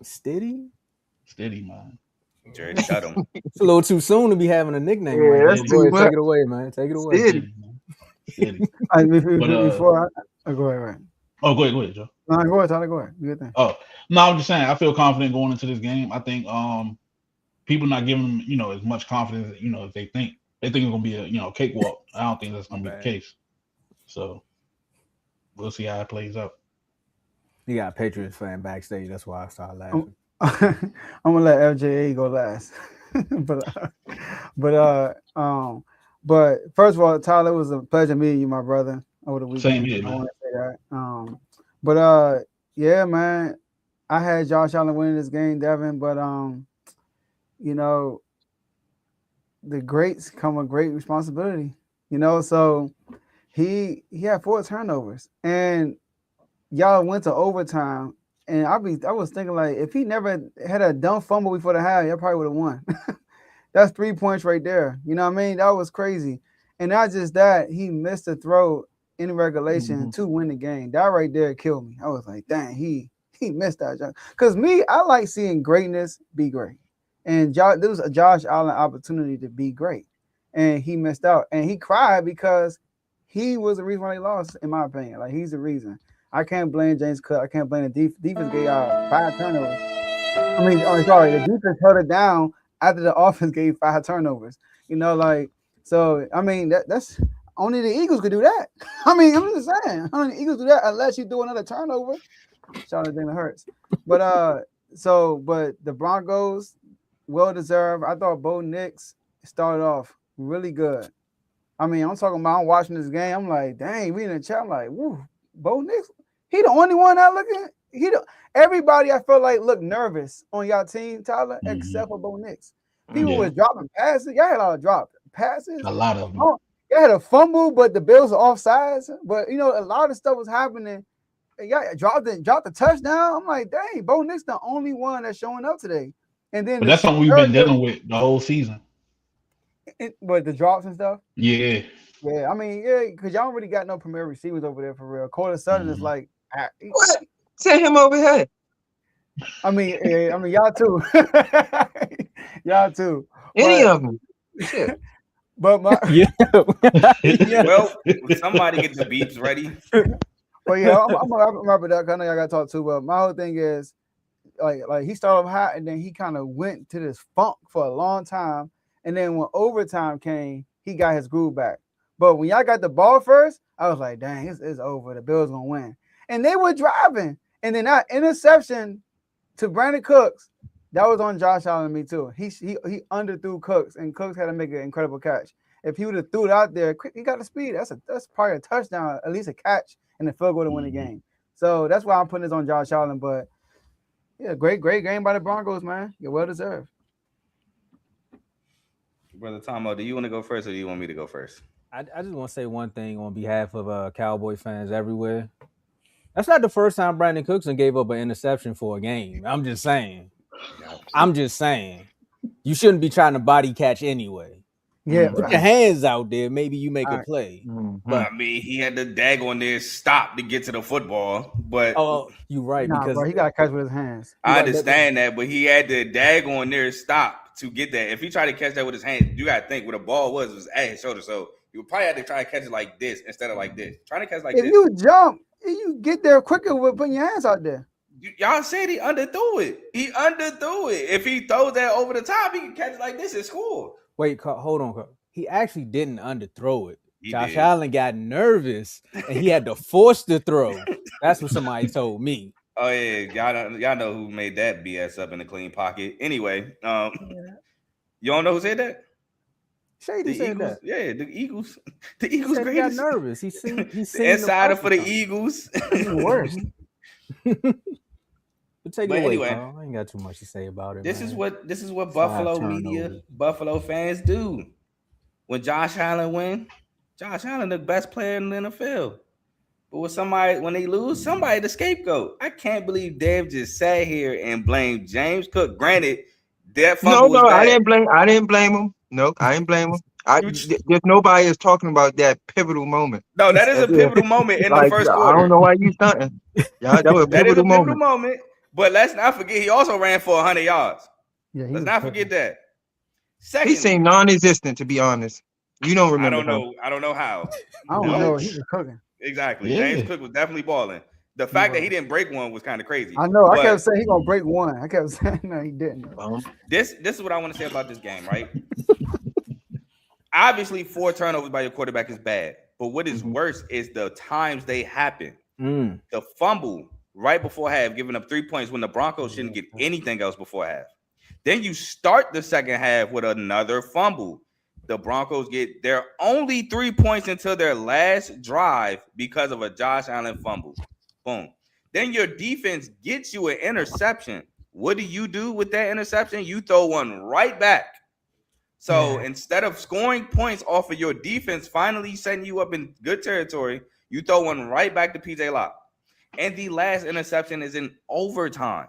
Steady. man. Jared Studham. It's a little too soon to be having a nickname. Yeah, like that's that. too Go ahead, much. take it away, man. Take it away. Steady. Steady, man. Steady. Before I go ahead, right? Oh, go ahead, Joe. No, go ahead, Tyler. Go ahead. Do your thing. Oh, no, I'm just saying I feel confident going into this game. I think people not giving them, you know, as much confidence, you know, as they think. They think it's gonna be a, you know, cakewalk. I don't think that's gonna be the case. So we'll see how it plays out. You got a Patriots fan backstage. That's why I started laughing. I'm gonna let FJA go last. But first of all, Tyler, it was a pleasure meeting you, my brother, over the weekend. Same here, I man. want to say that. Yeah, man, I had Josh Allen winning this game, Devin, but you know, the greats come with great responsibility. You know, so he had 4 turnovers, and y'all went to overtime. And I was thinking, like, if he never had a dumb fumble before the half, y'all probably would have won. That's 3 points right there. You know what I mean? That was crazy. And not just that, he missed a throw in regulation to win the game. That right there killed me. I was like, dang, he missed that. Because I like seeing greatness be great. And there was a Josh Allen opportunity to be great. And he missed out. And he cried because he was the reason why they lost, in my opinion. Like, he's the reason. I can't blame James Cook. I can't blame the defense gave out 5 turnovers. The defense held it down after the offense gave 5 turnovers. You know, like, so, I mean, that's only the Eagles could do that. I mean, I'm just saying, only the Eagles do that unless you do another turnover. Shout out to Jalen Hurts. But the Broncos, well deserved. I thought Bo Nix started off really good. I mean, I'm watching this game. I'm like, dang, we in the chat. I'm like, woo, Bo Nix. He the only one out looking. Everybody I felt like looked nervous on y'all team, Tyler, except for Bo Nix. People was dropping passes. Y'all had a lot of drop passes. A lot of them. Y'all had a fumble, but the Bills are offsides. But you know, a lot of stuff was happening. Y'all dropped the touchdown. I'm like, dang, Bo Nix the only one that's showing up today. And then But that's something we've been dealing with the whole season. But the drops and stuff. Yeah. Yeah, I mean, because y'all don't really got no premier receivers over there for real. Cortland Sutton is like, what? Send him over here. I mean, y'all too. Y'all too. Any of them. Shit. But my Well, somebody get the beeps ready. But yeah, I'm gonna wrap it up. I know y'all got to talk too. But my whole thing is, like he started off hot and then he kind of went to this funk for a long time. And then when overtime came, he got his groove back. But when y'all got the ball first, I was like, dang, it's over. The Bills gonna win. And they were driving. And then that interception to Brandon Cooks, that was on Josh Allen and me too. He underthrew Cooks, and Cooks had to make an incredible catch. If he would have threw it out there, he got the speed. That's probably a touchdown, at least a catch, and a field goal to win the game. So that's why I'm putting this on Josh Allen. But yeah, great game by the Broncos, man. You're well deserved. Brother Tomo, do you want to go first or do you want me to go first? I just want to say one thing on behalf of Cowboy fans everywhere. That's not the first time Brandon Cooks gave up an interception for a game. I'm just saying. You shouldn't be trying to body catch anyway. Yeah. Put your hands out there. Maybe you make a play. But I mean, he had the dag on there stop to get to the football. But you're right. Nah, because bro, he got to catch with his hands. I understand that, but he had the dag on there stop to get that. If he tried to catch that with his hands, you got to think where the ball was at his shoulder. So you probably had to try to catch it like this instead of like this. Trying to catch like if this. You jump, you get there quicker with putting your hands out there. Y'all said he underthrew it. He underthrew it. If he throws that over the top, he can catch it like this and score. Wait, hold on. He actually didn't underthrow it. He Josh did. Allen got nervous and he had to force the throw. That's what somebody told me. Oh yeah, y'all know who made that BS up in the clean pocket. Anyway, you don't know who said that? Shady said Eagles, that. Yeah, the Eagles. The Eagles He got greatest. nervous. He seen The insider for the Eagles. Even worse. But take it away, anyway, Carl. I ain't got too much to say about it. This man. is what Five Buffalo media, turnovers. Buffalo fans do. When Josh Allen win, Josh Allen the best player in the NFL. But when they lose, somebody the scapegoat. I can't believe Dev just sat here and blamed James Cook. Granted, that fumble was bad. I didn't blame him. No, I didn't blame him. There's nobody is talking about that pivotal moment. No, that is a pivotal moment in the first quarter. I don't know why you stunting. Yeah, that was a pivotal moment. But let's not forget, he also ran for 100 yards. Yeah, let's not forget that. Secondly, he seemed non-existent, to be honest. You don't remember? I don't know how. I don't know. He was cooking. Exactly. Yeah. James Cook was definitely balling. The fact that he didn't break one was kind of crazy. I know. I kept saying he's gonna break one. I kept saying no, he didn't. This is what I want to say about this game, right? Obviously, 4 turnovers by your quarterback is bad, but what is worse is the times they happen. The fumble right before half, giving up 3 points when the Broncos shouldn't get anything else before half. Then you start the second half with another fumble. The Broncos get their only 3 points until their last drive because of a Josh Allen fumble. Boom. Then your defense gets you an interception. What do you do with that interception? You throw one right back. So instead of scoring points off of your defense, finally setting you up in good territory, you throw one right back to PJ Locke. And the last interception is in overtime.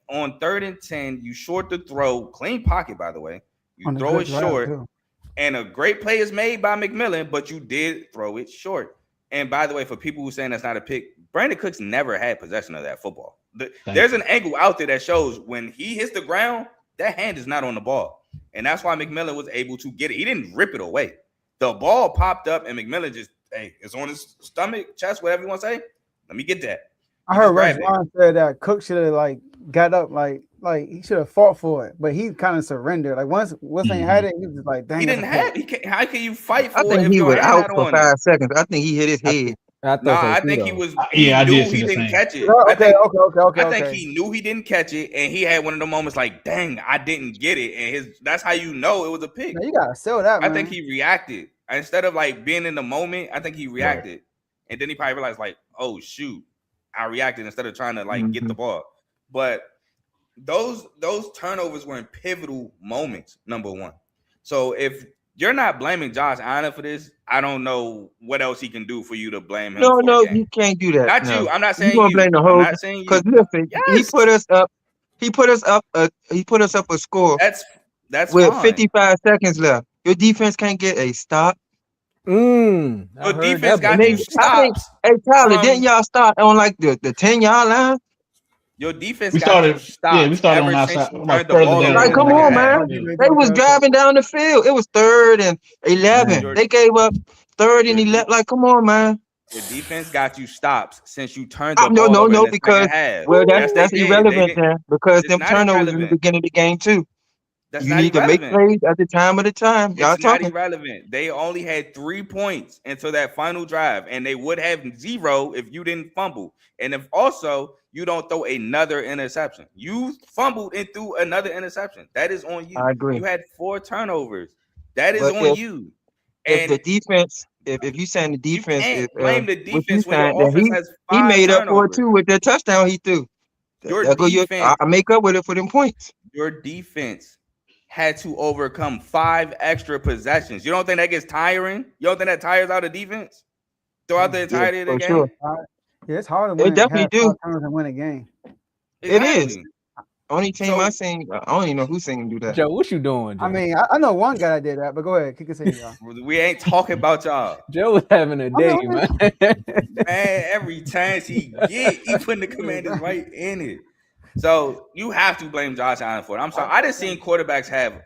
On 3rd and 10, you short the throw, clean pocket, by the way. You throw it short, and a great play is made by McMillan, but you did throw it short. And by the way, for people who are saying that's not a pick, Brandon Cooks never had possession of that football. There's an angle out there that shows when he hits the ground, that hand is not on the ball. And that's why McMillan was able to get it. He didn't rip it away. The ball popped up, and McMillan just, it's on his stomach, chest, whatever you want to say. Let me get that. I heard Rex Ryan said that Cook should have got up, like he should have fought for it, but he kind of surrendered. Like once he had it, he was like, dang. He didn't have it. How can you fight for it? I think he was out for 5 seconds. I think he hit his head. I think he was. He knew he didn't catch it. Okay. I think he knew he didn't catch it, and he had one of the moments like, "Dang, I didn't get it," and that's how you know it was a pick. Man, you gotta sell that. I think he reacted instead of being in the moment. I think he reacted, and then he probably realized "Oh shoot, I reacted instead of trying to get the ball." But those turnovers were in pivotal moments. Number one, so if you're not blaming Josh Allen for this, I don't know what else he can do for you to blame him. No, you can't do that. Not you. I'm not saying you. Blame the whole. Because listen, he put us up. He put us up a score. That's with fine. 55 seconds left. Your defense can't get a stop. Your defense got you stops. Hey Tyler, didn't y'all start on the 10-yard line? Your defense we started on our side. Come on, man. They was driving down the field. It was 3rd and 11. They gave up 3rd and 11. Come on, man. Your defense got you stops since you turned the ball over no, in the because second half. Well, that's irrelevant then, because them turnovers in the beginning of the game too. That's you need irrelevant. To make plays at the time of the time. Y'all it's talking. Not irrelevant. They only had 3 points until that final drive, and they would have 0 if you didn't fumble. And if also you don't throw another interception. You fumbled and threw another interception. That is on you. I agree. You had 4 turnovers. That is on you. And the defense, if you saying the defense, you can't blame the defense when your offense has 5 he made up for it turnovers. too with that touchdown he threw. Your defense, I make up with it for them points. Your defense had to overcome 5 extra possessions. You don't think that gets tiring? You don't think that tires out the defense throughout the entirety of the game? Sure. Yeah, it's hard to win. It definitely do. And win a game. Exactly. It is. Only team I seen. I don't even know who seen do that. Joe, what you doing, Joe? I mean, I know one guy that did that, but go ahead, kick us in, y'all. We ain't talking about y'all. Joe was having a day, man. Man, every chance he get, he putting the Commanders right in it. So you have to blame Josh Allen for it. I'm sorry. I just seen quarterbacks have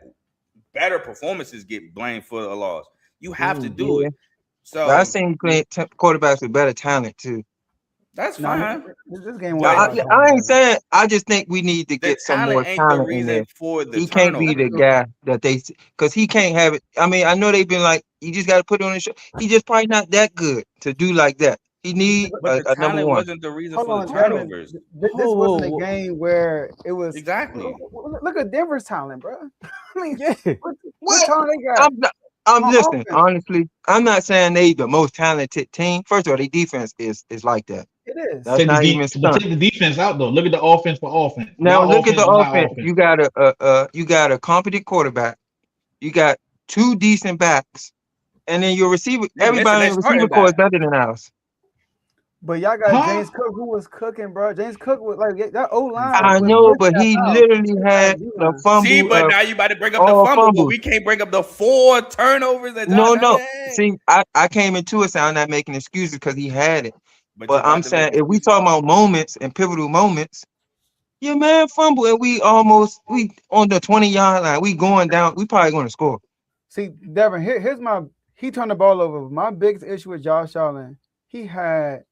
better performances get blamed for a loss. You have to do it. So but I seen quarterbacks with better talent too. That's Nah, fine. this game But was I ain't saying. I just think we need to the get some more talent ain't the talent in there. reason for the He can't be the turnover. guy that they, because he can't have it. I mean, I know they've been like, you just got to put it on the show. He just probably not that good to do like that. He need But the a number talent one. wasn't the reason Hold for the on, Devin. turnovers. This Whoa, wasn't whoa, a whoa. game where it was Exactly. Look at Denver's talent, bro. I mean, Yeah. what What? talent they got? I'm On listening. offense. Honestly, I'm not saying they the most talented team. First of all, their defense is like that. It is. That's not even But stunt. take the defense out though. Look at the offense for offense. Now Y'all look at offense the is not offense. offense. You got a competent quarterback. You got two decent backs, and then your receiver. They missing Everybody their in the receiver starting core is back. better than ours. But y'all got Huh? James Cook who was cooking, bro. James Cook was like that O line. I was know, missing but that he out. literally had D the line. fumble. See, but now you about to bring up the all fumble, but fumbles. we can't bring up the 4 turnovers that No, Josh no. Allen had. See, I came into it saying I'm not making excuses because he had it. But But I'm saying if we talking about moments and pivotal moments, your man fumble and we on the 20-yard line. We going down. We probably going to score. See, Devin, here's he turned the ball over. My biggest issue with Josh Allen, he had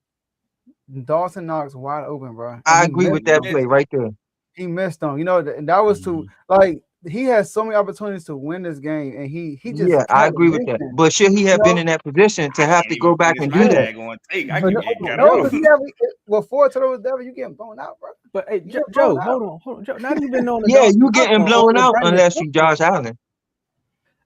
Dawson Knox wide open, bro. And I he agree with missed that him. play right there. He missed him. You know, and that was to like he had so many opportunities to win this game, and he just Yeah, I kept agree with that. missing. But should he have You been know? in that position to have to go back and do that? I But keep getting cut no, off. because he have with 4 turnovers, Devin, you getting blown out, bro. But hey, You get Joe, blown out. hold on, Joe. Not even on the Yeah, Dawson you Knox getting one, blown on the out Brandon unless Cooks you one. Josh Allen.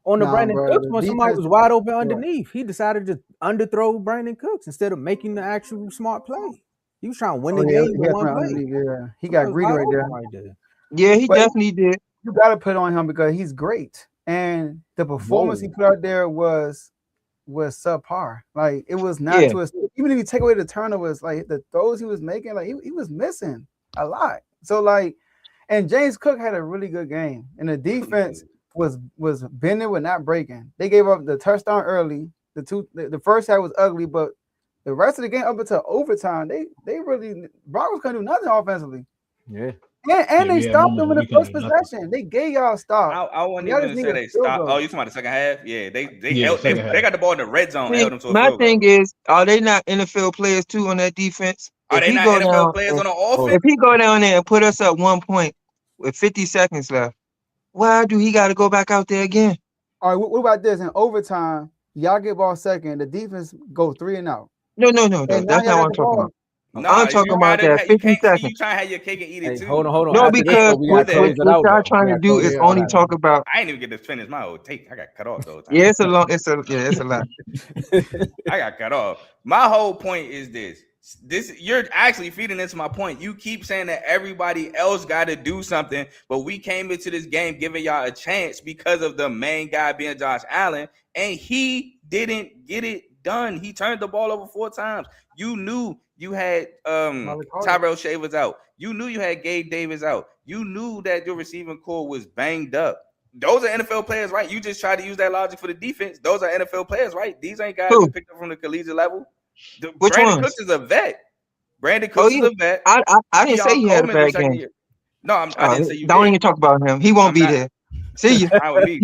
On the Nah, Brandon bro, Cooks the when somebody defense- was wide open yeah. underneath, he decided to underthrow Brandon Cooks instead of making the actual smart play. He was trying to win the game with one play. Yeah, he got greedy Wide right there. open right there. Yeah, he But definitely did. you got to put on him because he's great, and the performance he put out there was subpar. Like it was not Yeah. to us. Even if you take away the turnovers, like the throws he was making, like he was missing a lot. So like, and James Cook had a really good game, and the defense was bending but not breaking. They gave up the touchdown early. The first half was ugly, but the rest of the game up until overtime, they really Broncos couldn't do nothing offensively. Yeah. And they we had stopped moments them in where the we couldn't first do nothing. possession. They gave y'all stop. I wouldn't Y'all even just need say a they field stopped. goal. Oh, you talking about the second half? Yeah, they Yeah, held. second half. They got the ball in the red zone. and See, held them to a my field goal. thing is, are they not NFL players too on that defense? Are If they he not go NFL down, players on the offense? if he go down there and put us up 1 point with 50 seconds left, why do he got to go back out there again? All right, what about this? In overtime, y'all get ball second. The defense go 3 and out. No. And now That's y'all not what got I'm the talking ball. about. Nah, I'm talking about that you 50 can't see seconds. you trying to have your cake and eat it Hey, too. hold on. No, After this, because though, we gotta what close it y'all out, though. trying We to gotta do close is it only out. talk about. I ain't even get to finish my whole take. I got cut off though. Yeah, it's a lot. I got cut off. My whole point is this. You're actually feeding into my point. You keep saying that everybody else got to do something, but we came into this game giving y'all a chance because of the main guy being Josh Allen, and he didn't get it done. He turned the ball over 4 times. You knew you had Tyrell Shavers out. You knew you had Gabe Davis out. You knew that your receiving core was banged up. Those are NFL players, right? You just try to use that logic for the defense. Those are NFL players, right? These ain't guys who picked up from the collegiate level. Which Brandon ones? Cooks is a vet. Brandon Cooks is a vet. I didn't say he had a Coleman's bad game. year. No, I didn't say you don't did. even talk about him. He won't be there. See you. Fine with me.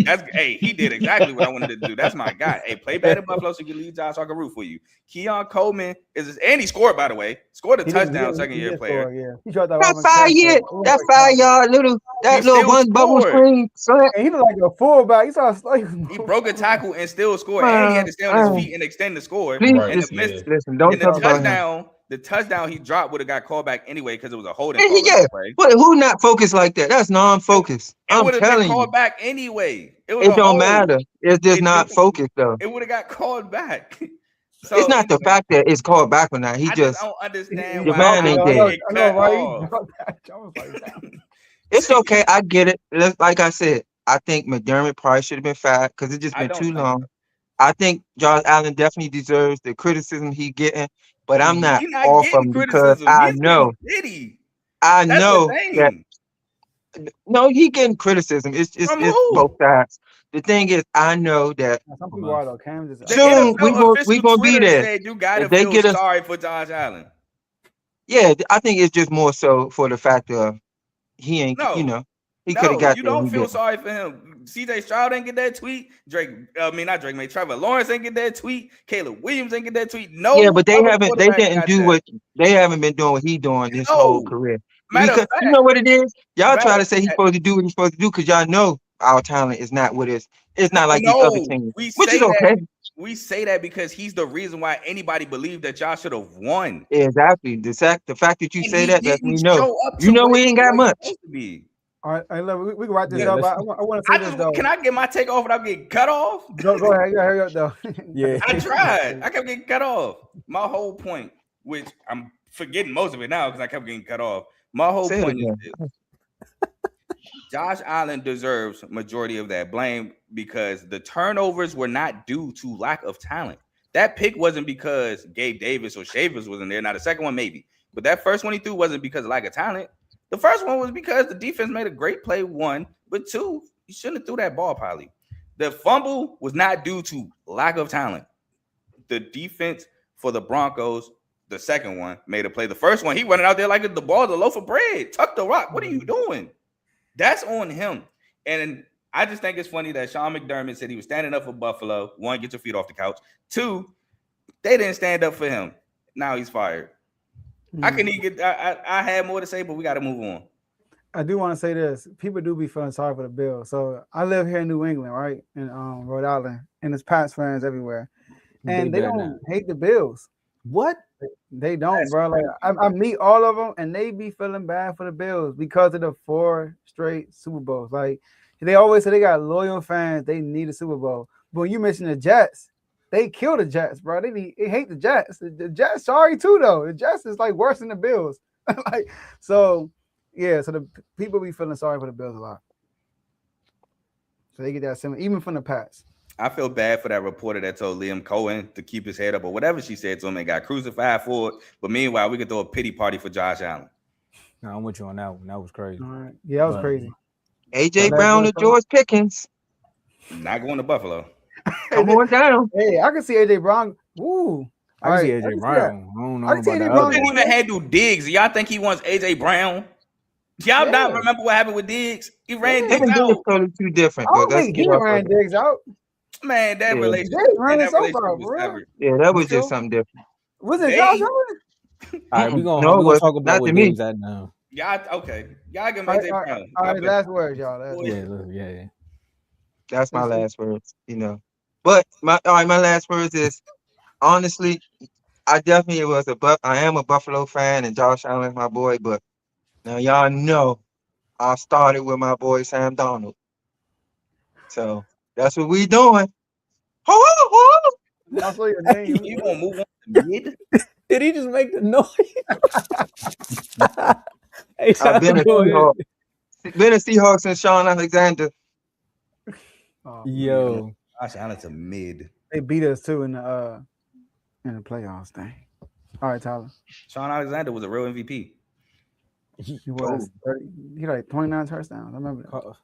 He did exactly what I wanted to do. That's my guy. Hey, play better Buffalo so you can lead Josh. So I can root for you. Keon Coleman and he scored, by the way. Scored a touchdown, second-year player. Yeah. He tried That 5 little one bubble screen. And he looked like a fullback. He saw he broke a tackle and still scored, and he had to stay on his feet and extend the score. Listen, don't talk about him. The touchdown he dropped would have got called back anyway because it was a holding call. Yeah, but who not focused like that? That's non-focused. I'm telling you, called back anyway. It don't matter. It's just not focused though. It would have got called back. So it's not the fact that it's called back or not. I just don't understand the why man ain't dead. I know, right? It's okay. I get it. Like I said, I think McDermott probably should have been fired because it's just been too long. I think Josh Allen definitely deserves the criticism he's getting, but I'm not off him because I know that. No, he getting criticism. It's both sides. The thing is, I know that some people are though. Soon we gonna be there. You gotta feel sorry for Josh Allen. Yeah, I think it's just more so for the fact of he ain't. You know, He could have got you there. don't He feel didn't. sorry for him. CJ Stroud didn't get that tweet. Not Drake May. Trevor Lawrence didn't get that tweet. Caleb Williams didn't get that tweet. No, Yeah, but they other haven't. They quarterback didn't got do that. what they haven't been doing. What he doing this whole No. career. Matter of Because fact, you know what it is. Y'all matter try to of say he's fact, supposed to do what he's supposed to do because y'all know our talent is not what it's. It's not like these other no, teams, we which say is okay. that. We say that because he's the reason why anybody believed that y'all should have won. Exactly. The fact that you And say he that lets me didn't know. show up You to know what we ain't got much. supposed to be. All right, look, we can wrap this Yeah, up. let's- I want to say this though. Can I get my take off without getting cut off? Go ahead. Yeah, hurry up though. Yeah. I tried. I kept getting cut off. My whole point, which I'm forgetting most of it now because I kept getting cut off. My whole Say it point is again. this. Josh Allen deserves majority of that blame because the turnovers were not due to lack of talent. That pick wasn't because Gabe Davis or Shavers wasn't there. Now the second one maybe, but that first one he threw wasn't because of lack of talent. The first one was because the defense made a great play, one, but two, he shouldn't have threw that ball probably. The fumble was not due to lack of talent. The defense for the Broncos, the second one, made a play. The first one, he running out there like the ball's a loaf of bread. Tuck the rock. What are you doing? That's on him. And I just think it's funny that Sean McDermott said he was standing up for Buffalo. One, get your feet off the couch. Two, they didn't stand up for him. Now he's fired. I couldn't even get. I had more to say, but we got to move on. I do want to say this. People do be feeling sorry for the Bills. So I live here in New England, right? In Rhode Island. And there's Pats fans everywhere. And they better don't not. hate the Bills. What? They don't, That's bro. Like I meet all of them and they be feeling bad for the Bills because of the 4 straight Super Bowls. Like they always say they got loyal fans, they need a Super Bowl. But when you mention the Jets, they kill the Jets, bro. They hate the Jets. The Jets sorry too, though. The Jets is like worse than the Bills. So the people be feeling sorry for the Bills a lot. So they get that similar, even from the Pats. I feel bad for that reporter that told Liam Cohen to keep his head up or whatever she said to him and got crucified for it. But meanwhile, we could throw a pity party for Josh Allen. No, I'm with you on that one. That was crazy. All right. Yeah, that was crazy. AJ Brown or George Pickens. Not going to Buffalo. Come on down. Hey, I can see AJ Brown. Woo. I can see AJ Brown. I don't know I can see about AJ the Brown. other Didn't one. even handle Diggs. Y'all think he wants AJ Brown? Y'all not remember what happened with Diggs? He ran Him Diggs and Diggs out. totally two different. I But don't let's think get he off ran of it. Diggs out. Man, that Yeah. relationship, Diggs ran that himself relationship out, was bro. severed. Yeah, that was You just sure? something different. Was it They- Josh Allen? All right, we're No, gonna but talk about not what to me. Diggs at now. Y'all okay? Y'all give All AJ right, Brown. all right, last words, y'all. Last Boy. words. Yeah. That's my last words, you know. But my last words is honestly, I definitely I am a Buffalo fan and Josh Allen's my boy, but now y'all know I started with my boy Sam Darnold. So that's what we doing. Ho! I saw your name. You gonna move on to mid? Did he just make the noise? Hey, I've been a go ahead. Seahawk. Been a Seahawk since Sean Alexander. Oh, Yo, Josh Allen's a mid. they beat us too in the playoffs thing. All right, Tyler. Sean Alexander was a real MVP. He was 30, he like 29 touchdowns. I remember that. Carl,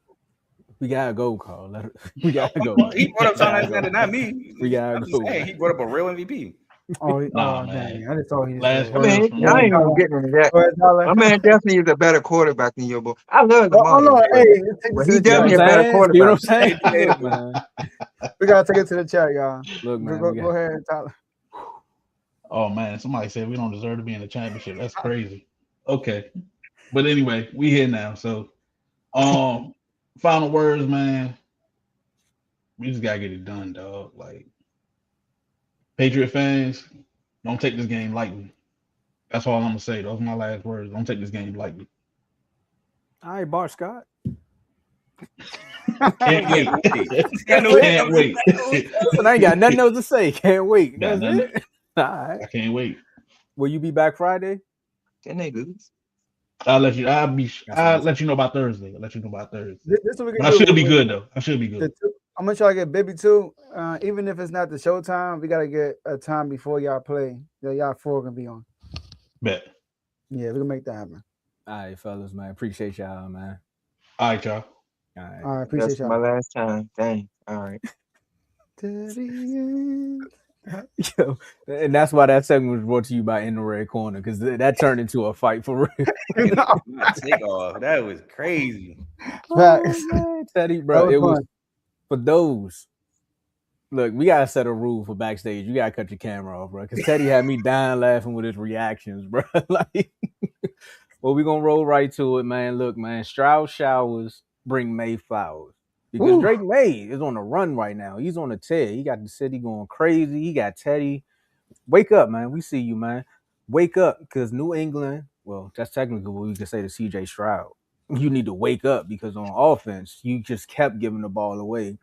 we gotta go, Carl. We gotta go. He brought up Sean Alexander, not me. We gotta I'm just go. saying, he brought up a real MVP. Oh, Nah, dang. man. I just thought he Last I mean, words from I ain't me. even getting into that. Go ahead, Tyler. My man definitely is a better quarterback than your boy. I love Oh, Lamar. no, hey, let's take But this he to the definitely chat. a better You know quarterback. what I'm saying? Hey, Look, man. We gotta take it to the chat, y'all. Look, man. Go ahead, Tyler. Oh man, somebody said we don't deserve to be in the championship. That's crazy. Okay. But anyway, we here now. So final words, man. We just gotta get it done, dog. Like Patriot fans, don't take this game lightly. That's all I'm gonna say. Those are my last words. Don't take this game lightly. All right, Bart Scott. Can't wait. Can't Can't wait. Listen, I ain't got nothing else to say. Can't wait. Got That's nothing. it. All right. I can't wait. Will you be back Friday? Can they lose? I'll let you know about Thursday. I'll let you know about Thursday. This what we can But I do. should be good though. I should be good. I'm gonna try to get Bibby too. Even if it's not the show time, we gotta get a time before y'all play. That y'all 4 can be on. Bet. Yeah, we can make that happen. All right, fellas, man. Appreciate y'all, man. All right, y'all. All right. All right, appreciate That's y'all. my last time. Dang. All right. To the end. Yo, and that's why that segment was brought to you by In the Red Corner, because that turned into a fight for real. My takeoff. That was crazy. Facts. Man, Teddy, That bro, was it was fun. for those. Look, we gotta set a rule for backstage. You gotta cut your camera off, bro, because Teddy had me dying laughing with his reactions, bro. Like, well, we gonna roll right to it, man. Look, man, Stroud showers bring May flowers. Because Ooh. Drake May is on the run right now. He's on a tear. He got the city going crazy. He got Teddy. Wake up, man. We see you, man. Wake up, because New England, well, that's technically what we can say to CJ Stroud. You need to wake up, because on offense, you just kept giving the ball away,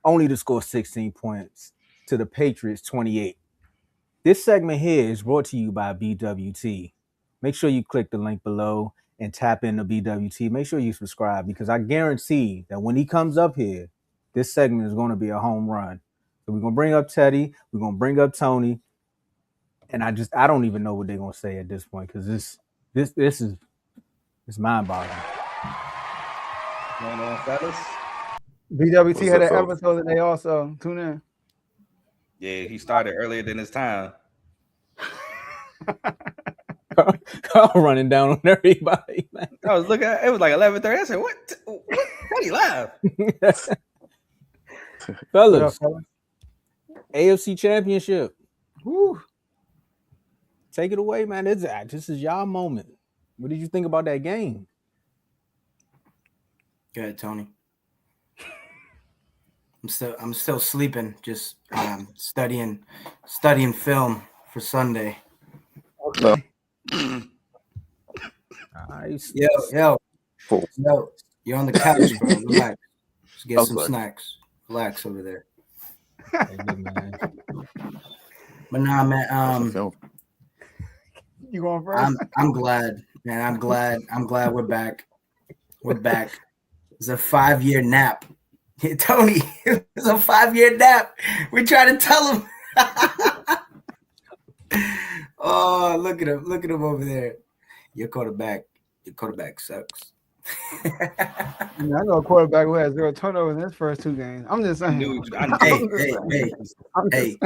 only to score 16 points to the Patriots 28. This segment here is brought to you by BWT. Make sure you click the link below and tap into BWT. Make sure you subscribe, because I guarantee that when he comes up here, this segment is going to be a home run. So we're going to bring up Teddy. We're going to bring up Tony. And I don't even know what they're going to say at this point, because this is mind-boggling. Going on, fellas? BWT What's had up, an folks? episode that they also tune in. Yeah, he started earlier than his time. Carl running down on everybody, man. I was looking at it, was like 11:30. I said, what? Teddy live? What up, Fellas, fellas? AFC Championship. Woo. Take it away, man. This is y'all moment. What did you think about that game? Go ahead, Tony. I'm still sleeping, just studying film for Sunday. Okay. Nice. Yo, you're on the couch, bro. Relax. Just get some Okay. snacks. Relax over there. Hey, good, man. But nah, man. Film. You going first? I'm glad, man. I'm glad we're back. We're back. It's a 5-year nap. Hey, Tony, it's a 5-year nap. We try to tell him. Oh, look at him over there. Your quarterback sucks. I know a quarterback who has 0 turnovers in his first 2 games. I'm just saying. Dude, Hey.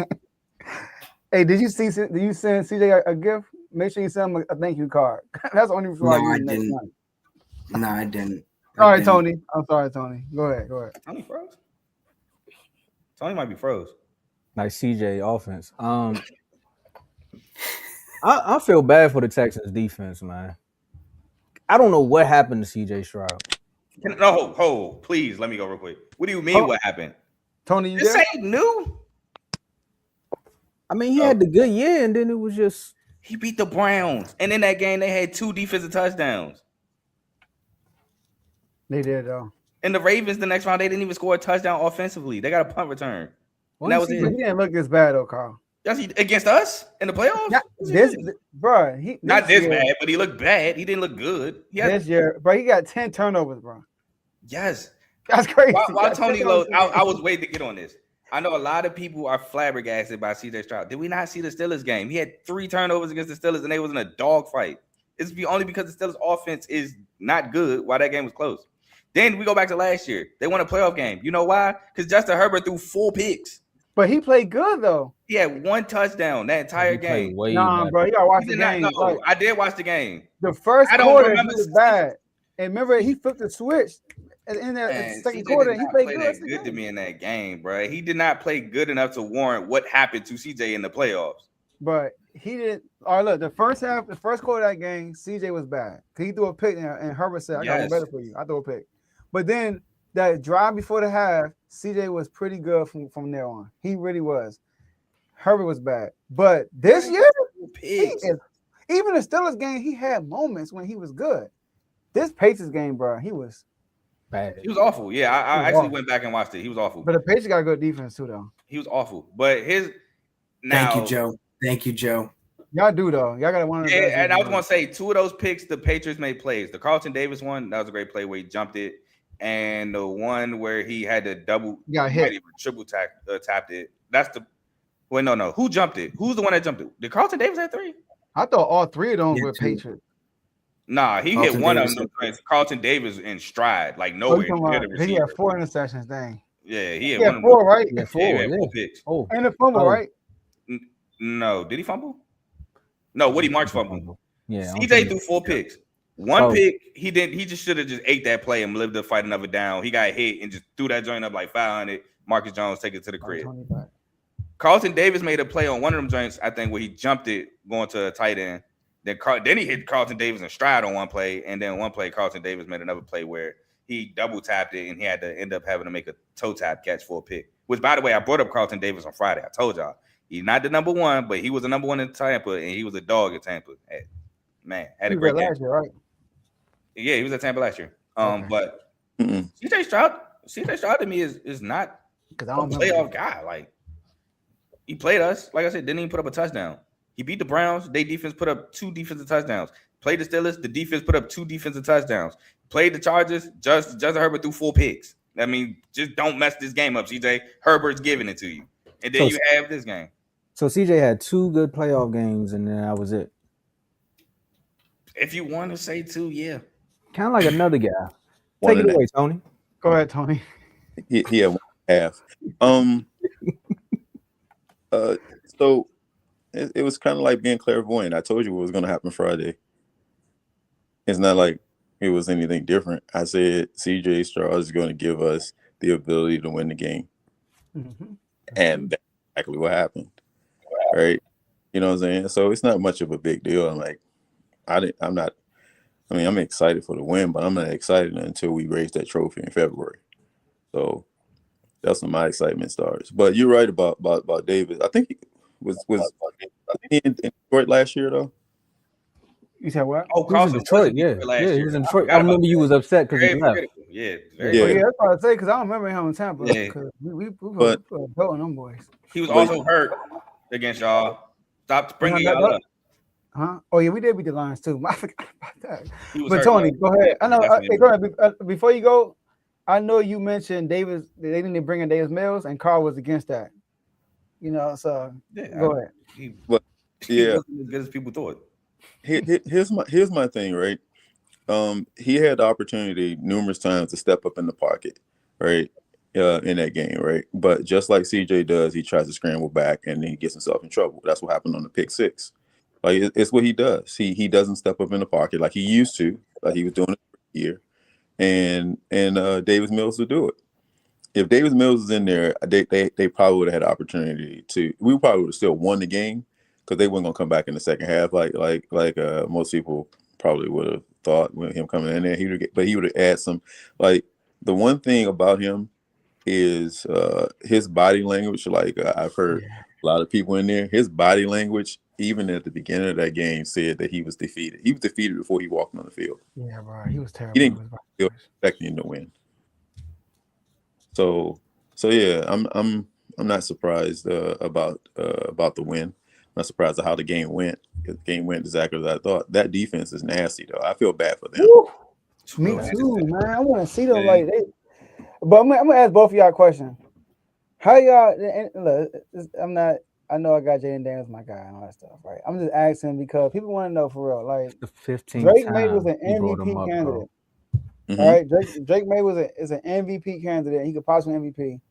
Hey, did you send CJ a gift? Make sure you send him a thank you card. That's the only reason why No, you I use next didn't. time. No, I didn't. Sorry, Tony. I'm sorry, Tony. Go ahead. Tony froze? Tony might be froze. Nice CJ offense. I feel bad for the Texans defense, man. I don't know what happened to CJ Stroud. No, please let me go real quick. What do you mean? What happened? Tony, you This there? ain't new. I mean, he had the good year, and then it was just He beat the Browns, and in that game they had 2 defensive touchdowns. They did though. And the Ravens, the next round, they didn't even score a touchdown offensively. They got a punt return. And that was But he it. didn't look as bad though, Carl. That's against us in the playoffs. Not this, bro. Not this year, bad, but he looked bad. He didn't look good. This year, bro, he got 10 turnovers, bro. Yes. That's crazy. While Tony loads, I was waiting to get on this. I know a lot of people are flabbergasted by CJ Stroud. Did we not see the Steelers game? He had 3 turnovers against the Steelers, and they was in a dogfight. It's only because the Steelers offense is not good why that game was close. Then we go back to last year. They won a playoff game. You know why? Because Justin Herbert threw 4 picks. But he played good though. He had 1 touchdown that entire game. Nah, bro, you gotta watch the game. No, I did watch the game. The first I don't quarter, he remember was bad. And remember, he flipped the switch in the Man, second CJ quarter. did He not played play good. that good to me in that game, bro. He did not play good enough to warrant what happened to CJ in the playoffs. But he didn't. All right, look, the first quarter of that game, CJ was bad. He threw a pick and Herbert said, I got one better for you. I threw a pick. But then that drive before the half, CJ was pretty good from there on. He really was. Herbert was bad. But this year, even the Steelers game, he had moments when he was good. This Patriots game, bro, he was bad. He was awful. Yeah, I actually went back and watched it. He was awful. But the Patriots got a good defense too, though. He was awful. But Thank you, Joe. Y'all do though. Y'all got one of the best. And I was gonna say 2 of those picks, the Patriots made plays. The Carlton Davis one, that was a great play where he jumped it, and the one where he had to got hit, triple tapped it. That's the no. Who jumped it? Who's the one that jumped it? Did Carlton Davis have 3? I thought all 3 of them were 2. Patriots. Nah, he Carlton hit one Davis of them. Carlton Davis in stride, like nowhere. He had 4 interceptions. Dang. Yeah, he had 4, right? Yeah, 4 4 picks. And a fumble, right? No, did he fumble? No, Woody Marks fumbled. Yeah, CJ threw 4 picks. One Oh. pick, he didn't. He just should have just ate that play and lived to fight another down. He got hit and just threw that joint up like 500. Marcus Jones take it to the crib. Carlton Davis made a play on one of them joints, I think, where he jumped it going to a tight end. Then he hit Carlton Davis in stride on one play, and then one play Carlton Davis made another play where he double tapped it and he had to end up having to make a toe tap catch for a pick. Which, by the way, I brought up Carlton Davis on Friday. I told y'all he's not the number one, but he was the number one in Tampa, and he was a dog at Tampa. Man, had a great game. Last year, right? Yeah, he was at Tampa last year. But Mm-mm. CJ Stroud to me is not a playoff guy. Like, he played us. Like I said, didn't even put up a touchdown. He beat the Browns. Their defense put up 2 defensive touchdowns. Played the Steelers. The defense put up 2 defensive touchdowns. Played the Chargers. Justin Herbert threw 4 picks. I mean, just don't mess this game up, CJ. Herbert's giving it to you. And then you have this game. So CJ had 2 good playoff games, and then that was it. If you want to say 2, yeah. Kind of like another guy. Take it away, Tony. Go ahead, Tony. He had 1.5. So it was kind of like being clairvoyant. I told you what was going to happen Friday. It's not like it was anything different. I said CJ Stroud is going to give us the ability to win the game. Mm-hmm. And that's exactly what happened. Right? You know what I'm saying? So it's not much of a big deal. I'm excited for the win, but I'm not excited until we raise that trophy in February. So that's when my excitement starts. But you're right about Davis. I think he was he in Detroit last year though. You said what? Oh, Carlson Detroit, yeah, he was in Detroit. I remember you was upset because he left. Yeah, that's what I say because I don't remember him in Tampa. Yeah. We put a belt on them boys. He was also hurt against y'all. Stop bringing y'all up. Huh? Oh yeah, we did beat the Lions too. I forgot about that. But hurt, Tony, go ahead. I know. Hey, go ahead. Before you go, I know you mentioned Davis. They didn't bring in Davis Mills, and Carl was against that. You know, so go ahead. He wasn't as good as people thought. Here's my thing, right? He had the opportunity numerous times to step up in the pocket, right? In that game, right? But just like CJ does, he tries to scramble back and then he gets himself in trouble. That's what happened on the pick 6. Like it's what he does. He doesn't step up in the pocket like he used to. Like he was doing it for a year, and Davis Mills would do it. If Davis Mills was in there, they probably would have had an opportunity to. We probably would have still won the game because they weren't gonna come back in the second half like most people probably would have thought with him coming in there. He would have added some. Like the one thing about him is his body language. Like I've heard a lot of people in there, his body language. Even at the beginning of that game, said that he was defeated. He was defeated before he walked on the field. Yeah, bro, he was terrible. He didn't feel expecting to win. So yeah, I'm not surprised about the win. I'm not surprised at how the game went. The game went exactly as I thought. That defense is nasty, though. I feel bad for them. Woo! Me too, man. I want to see them like they. But I'm gonna ask both of y'all a question. How y'all? Look, I'm not. I know I got Jaden Daniels, my guy, and all that stuff, right? I'm just asking because people want to know for real. Like the 15th Drake time May was an MVP candidate. All right, Drake May is an MVP candidate. He could possibly MVP,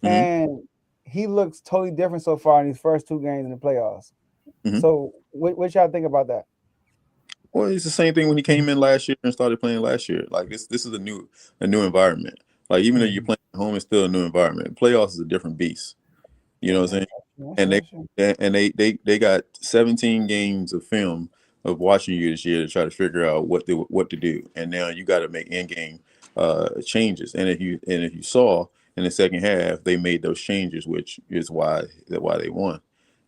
and he looks totally different so far in these first 2 games in the playoffs. So, what y'all think about that? Well, it's the same thing when he came in last year and started playing last year. Like this is a new environment. Like even though you're playing at home, it's still a new environment. Playoffs is a different beast. You know what I'm saying? And they got 17 games of film of watching you this year to try to figure out what to do. And now you got to make in-game changes. And if you saw in the second half, they made those changes, which is why they won.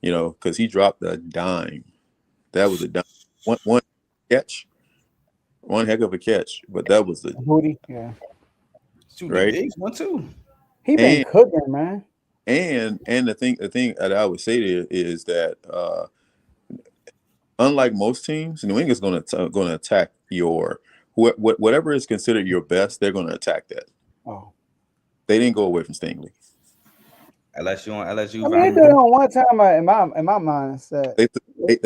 You know, because he dropped a dime. That was a dime. One catch, one heck of a catch. But that was the booty. Yeah. Right. 1-2. He been cooking, man. And the thing that I would say there is that unlike most teams, New England's going to attack your whatever is considered your best. They're going to attack that. Oh, they didn't go away from Stingley. LSU. I mean, they did it on one time in my mind. They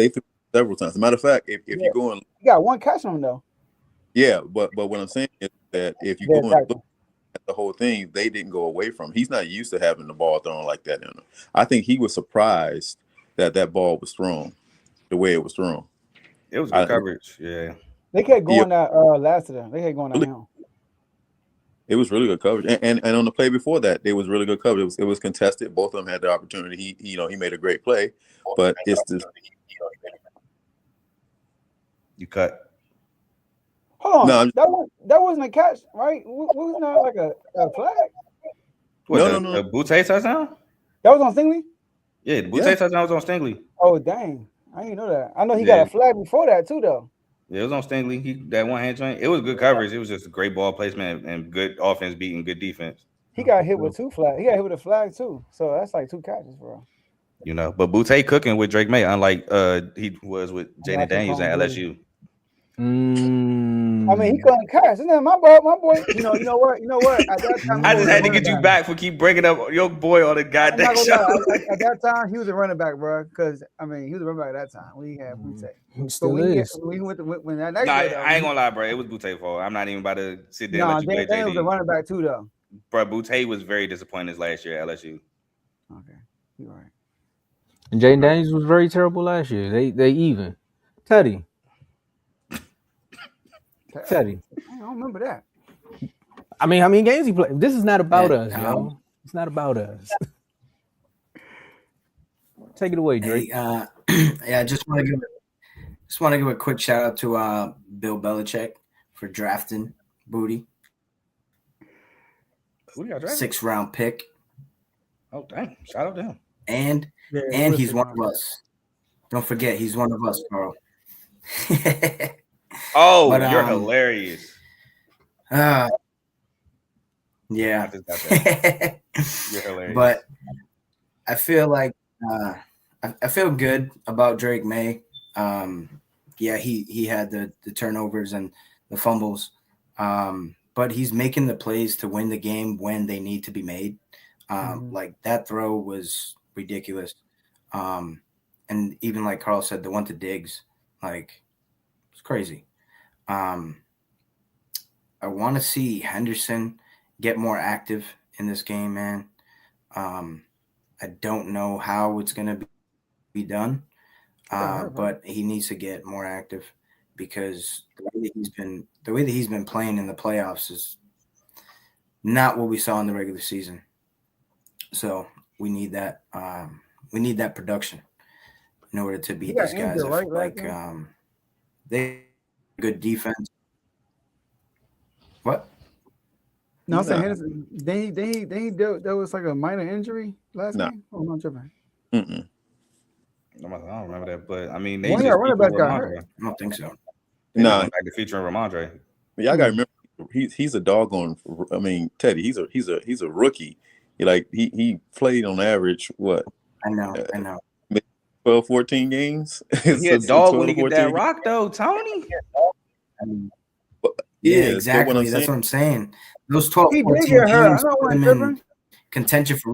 threw several times. As a matter of fact, if you go and you got one catch on him though. Yeah, but what I'm saying is that if you go and look at the whole thing, they didn't go away from him. He's not used to having the ball thrown like that in him. I think he was surprised that ball was thrown, the way it was thrown. It was good coverage. Yeah. They kept going at Lassiter. They kept going at him. It was really good coverage, and on the play before that, it was really good coverage. It was contested. Both of them had the opportunity. He made a great play, but it's just you cut. Hold on, no, that wasn't a catch, right? Wasn't that like a flag? No. Boutte touchdown? That was on Stingley? Yeah, the Boutte touchdown was on Stingley. Oh dang, I didn't know that. I know he got a flag before that too, though. Yeah, it was on Stingley. That one hand joint. It was good coverage. It was just great ball placement and good offense beating good defense. He got hit with 2 flags. He got hit with a flag too. So that's like 2 catches, bro. But Boutte cooking with Drake May, unlike he was with Jaden Daniels at LSU. I mean, he couldn't catch. Isn't that my boy? You know what? At that time, I just had to get you back for keep bringing up your boy on the goddamn show. At that time, he was a running back, bro. Because I mean, he was a running back at that time. We had Boutte. He still is. When that next I year, ain't gonna lie, bro. It was Boutte's fault. I'm not even about to sit there and let you play JD was a JD. running back too, though. Bro, Boutte was very disappointing his last year at LSU. Okay, you're right. And Jaden Daniels was very terrible last year. They even. Teddy. I don't remember that. I mean, how many games he played? This is not about us, yo. It's not about us. Take it away, Drake. I just want to give a quick shout out to Bill Belichick for drafting Booty. Who got drafted? 6th round pick. Oh dang! Shout out to him. And he's one of us. Don't forget, he's one of us, Carl. Oh, but, you're hilarious. Yeah. You're hilarious. But I feel like I feel good about Drake May. He had the turnovers and the fumbles. But he's making the plays to win the game when they need to be made. Like that throw was ridiculous. And even like Carl said, the one to Diggs, like it's crazy. I want to see Henderson get more active in this game, man. I don't know how it's going to be done, but he needs to get more active because the way that he's been playing in the playoffs is not what we saw in the regular season. So we need that. We need that production in order to beat these guys. They good defense. What? No, I'm saying Henderson. There was like a minor injury last game. Oh, no, I'm tripping. I don't remember that, but I mean, they just running back got hurt. I don't think so. No, back to featuring Ramondre. Y'all gotta remember, he's a doggone. I mean, Teddy, he's a rookie. He played on average what? I know. 12, 14 games. He a dog when he get that rock though, Tony. Yeah, exactly. That's what I'm saying. Those 12, he 14 did get hurt. games put him in contention for.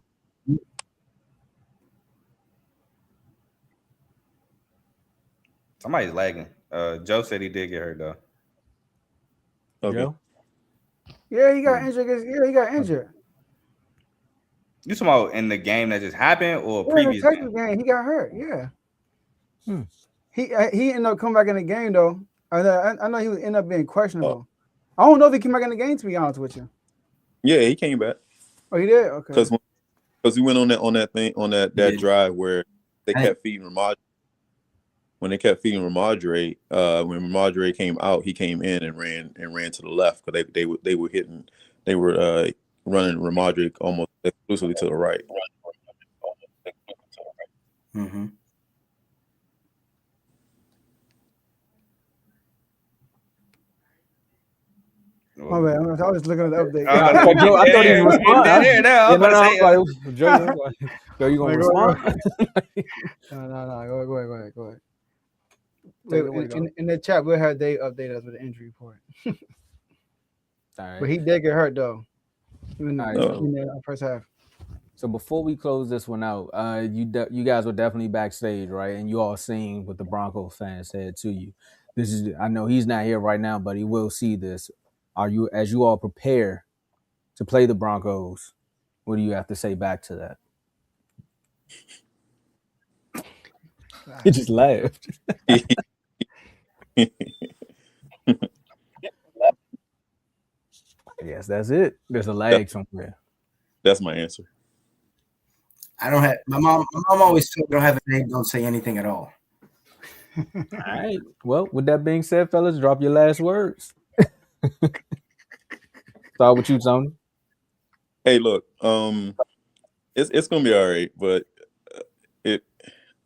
Somebody's lagging. Joe said he did get hurt though. Okay. Joe? Yeah, he got injured. He got injured. You talking about in the game that just happened or previous game? He got hurt. Yeah. He ended up coming back in the game though. I know he would end up being questionable. I don't know if he came back in the game, to be honest with you. Yeah, he came back. Oh, he did? Okay. Because he went on that drive where they kept feeding Ramondre. When they kept feeding Ramondre, when Ramondre came out, he came in and ran to the left because they were running Ramondre almost exclusively to the right. Mm-hmm. Oh man, I was just looking at the update. I thought he was responding. Joe, you gonna respond? No. Go ahead. In the chat, we'll have Dave update us with the injury report. All right. But he did get hurt though. In the first half. So before we close this one out, you guys were definitely backstage, right? And you all seen what the Broncos fans said to you. I know he's not here right now, but he will see this. As you all prepare to play the Broncos, what do you have to say back to that? He just laughed. Yes, that's it. There's a lag somewhere. That's my answer. I don't have my mom. My mom always said, "Don't have a name. Don't say anything at all." All right. Well, with that being said, fellas, drop your last words. Start with you, Tony. Hey, look, it's gonna be all right, but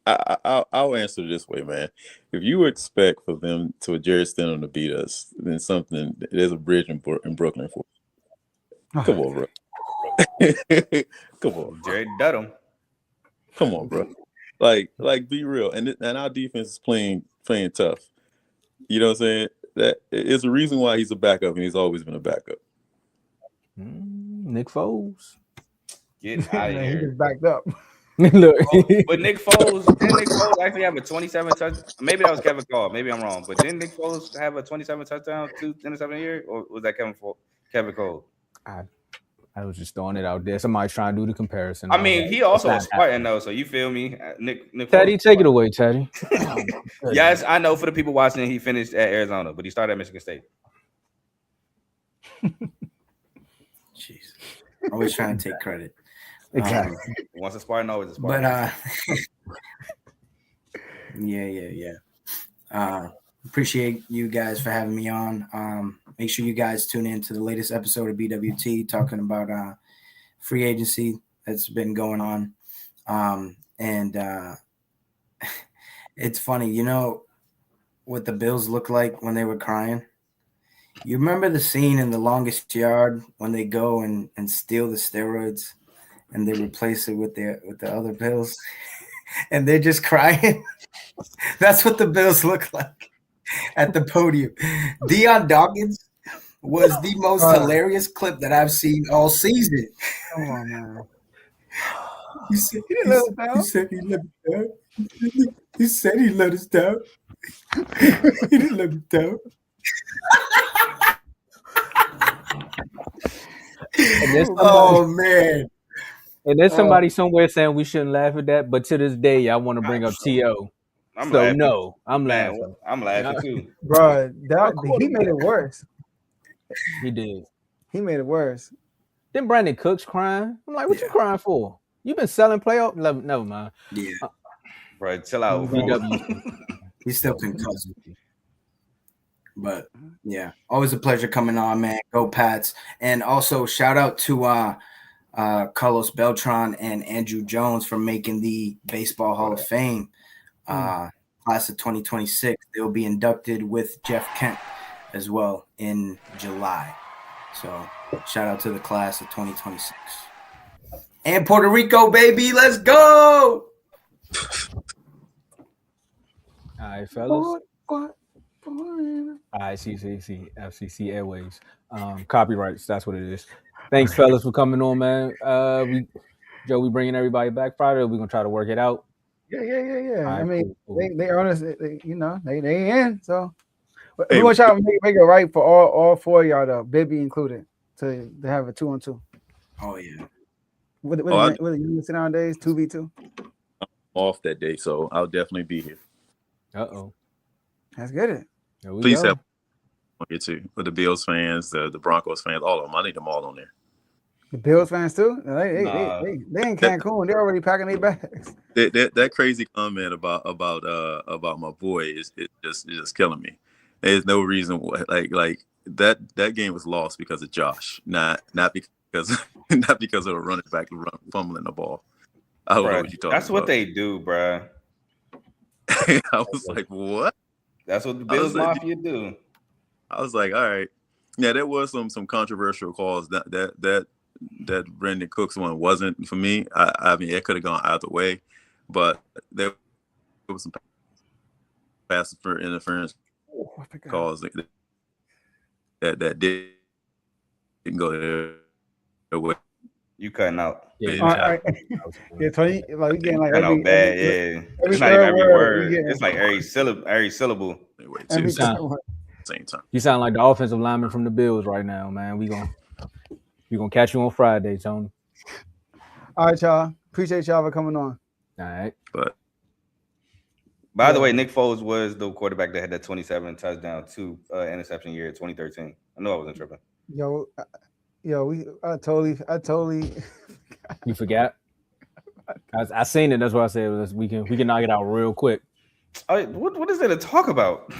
I'll answer this way, man. If you expect for them to Jerry Stidham to beat us, then there's a bridge in Brooklyn for you. Come on, bro. Come on, Jerry Dudham. come on, bro. Like be real. And our defense is playing tough. You know what I'm saying? That it's a reason why he's a backup, and he's always been a backup. Nick Foles. Get out of He here. just backed up. Look, But Nick Foles, didn't Nick Foles actually have a 27 touch? Maybe that was Kevin Cole. Maybe I'm wrong. But didn't Nick Foles have a 27 touchdown, 2 interceptions a year? Or was that Kevin Cole? I was just throwing it out there. Somebody's trying to do the comparison. I mean, he also It's was not Spartan though, so you feel me? Nick Teddy, Foles. take it away, Teddy. Yes, I know for the people watching, he finished at Arizona, but he started at Michigan State. Jeez, always trying to take credit. Exactly. Once a Spartan, always a Spartan. But yeah. Appreciate you guys for having me on. Make sure you guys tune in to the latest episode of BWT talking about free agency that's been going on. And it's funny, you know what the Bills look like when they were crying? You remember the scene in The Longest Yard when they go and steal the steroids and they replace it with the other Bills and they're just crying? That's what the Bills look like at the podium. Deion Dawkins was the most hilarious clip that I've seen all season. Come on, man. He said He didn't let us down. he said he let us down. He said he let us down. He didn't let me down. Oh man. And there's somebody somewhere saying we shouldn't laugh at that, but to this day, I want to bring up T.O. I'm So laughing. no, I'm Man, laughing. I'm laughing too. Bro, he made it worse. He did. He made it worse. Then Brandon Cooks crying. I'm like, what you crying for? You been selling playoff? Never mind. Yeah. Bro, chill out. BW. He's still concussed. But yeah, always a pleasure coming on, man. Go Pats. And also shout out to Carlos Beltran and Andrew Jones for making the Baseball Hall of Fame. Class of 2026. They'll be inducted with Jeff Kent as well in July. So shout out to the class of 2026. And Puerto Rico, baby, let's go! All right, fellas. All right, FCC Airways. Copyrights, that's what it is. Thanks, fellas, for coming on, man. We bringing everybody back Friday. We're gonna try to work it out. Yeah. Right, I mean, cool. they earn us. They in. So we're gonna try to make it right for all four of y'all, though, Bibby included, to have a 2-on-2. Oh yeah. What you sit nowadays? 2v2. Off that day, so I'll definitely be here. That's good. Please help get to with the Bills fans, the Broncos fans, all of them. I need them all on there. The Bills fans too. They in Cancun. They're already packing their bags. That crazy comment about my boy is just killing me. There's no reason why, like that game was lost because of Josh, not because of a running back fumbling the ball. I don't know what you're talking That's about. what they do, bro. I was like, what? That's what the Bills Mafia do. I was like, all right. Yeah, there was some controversial calls. That Brandon Cooks one wasn't for me. I mean, it could have gone either way, but there was some pass interference calls that didn't go their way. You cutting out. Yeah, Tony, like we getting like every bad. Yeah, it's not even every word. It's like every syllable. Same time. You sound like the offensive lineman from the Bills right now, man. We gonna catch you on Friday, Tony. All right, y'all. Appreciate y'all for coming on. All right, but By the way, Nick Foles was the quarterback that had that 27 touchdown, 2 interception year, 2013. I know I wasn't tripping. I totally. You forgot? I seen it. That's why I said we can knock it out real quick. What is there to talk about?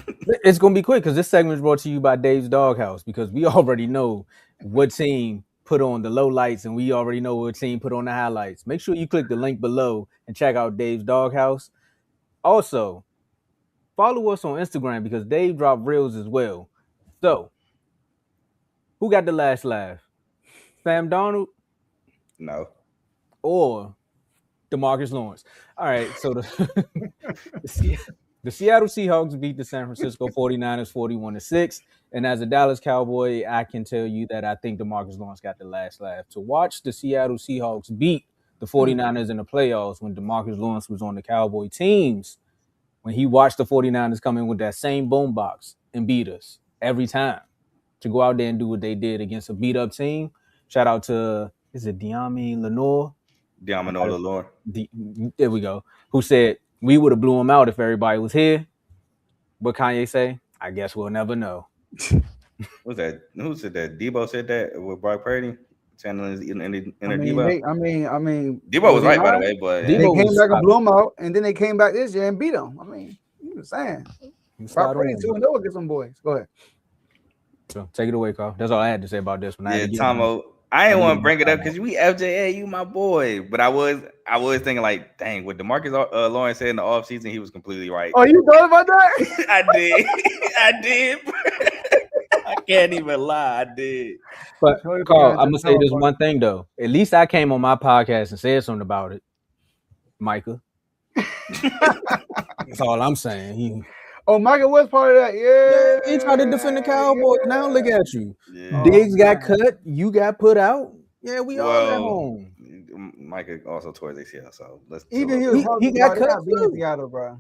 It's gonna be quick because this segment is brought to you by Dave's Doghouse, because we already know what team put on the low lights and we already know what team put on the highlights. Make sure you click the link below and check out Dave's Doghouse. Also, follow us on Instagram because Dave dropped reels as well. So, who got the last laugh? Sam Darnold? No. Or DeMarcus Lawrence? All right, so the Seattle Seahawks beat the San Francisco 49ers 41-6. And as a Dallas Cowboy, I can tell you that I think DeMarcus Lawrence got the last laugh. To watch the Seattle Seahawks beat the 49ers in the playoffs when DeMarcus Lawrence was on the Cowboy teams, when he watched the 49ers come in with that same boombox and beat us every time, to go out there and do what they did against a beat-up team. Shout out to, is it Diami Lenore? There we go. Who said, we would have blew him out if everybody was here. What Kanye say? I guess we'll never know. What's that? Who said that? Debo said that with Brock Purdy? Channeling his inner Debo. I mean, Debo was right, by the way, but they came back and blew him out, and then they came back this year and beat him. I mean, you were saying. Brock Purdy 2-0 against some boys. Go ahead. So take it away, Carl. That's all I had to say about this one. Yeah, Tomo. I didn't want to bring it up because we FJA, you my boy. But I was thinking like, dang, what DeMarcus Lawrence said in the offseason, he was completely right. Oh, you thought about that? I did. I did. I can't even lie. I did. But Carl, I'm gonna say this one thing though. At least I came on my podcast and said something about it, Micah. That's all I'm saying. Micah was part of that. Yeah, he tried to defend the Cowboys. Now look at you. Yeah. Diggs got cut. You got put out. Yeah, we all at home. Micah also tore his ACL, so let's. Even he got cut in Seattle, bro.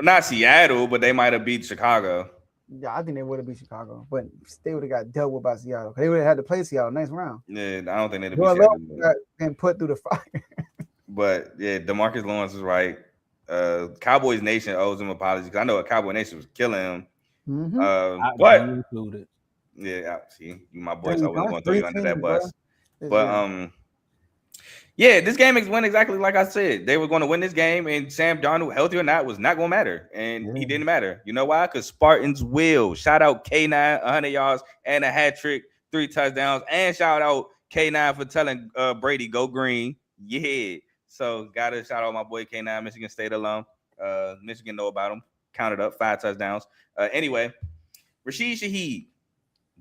Not Seattle, but they might have beat Chicago. Yeah, I think they would have beat Chicago, but they would have got dealt with by Seattle. They would have had to play Seattle next round. Yeah, I don't think they'd have beat Seattle. And put through the fire. But yeah, DeMarcus Lawrence was right. Cowboys Nation owes him apologies because I know a Cowboy Nation was killing him. Mm-hmm. But yeah, see, you my boy, so I wasn't going to throw you under that bus. But yeah, this game went exactly like I said. They were going to win this game, and Sam Darnold, healthy or not, was not going to matter, and he didn't matter. You know why? Because Spartans will. Shout out K9, 100 yards and a hat trick, 3 touchdowns, and shout out K9 for telling Brady go green. Yeah. So gotta shout out my boy K9, Michigan State alum. Michigan know about him. Counted up 5 touchdowns. Anyway, Rashid Shaheed.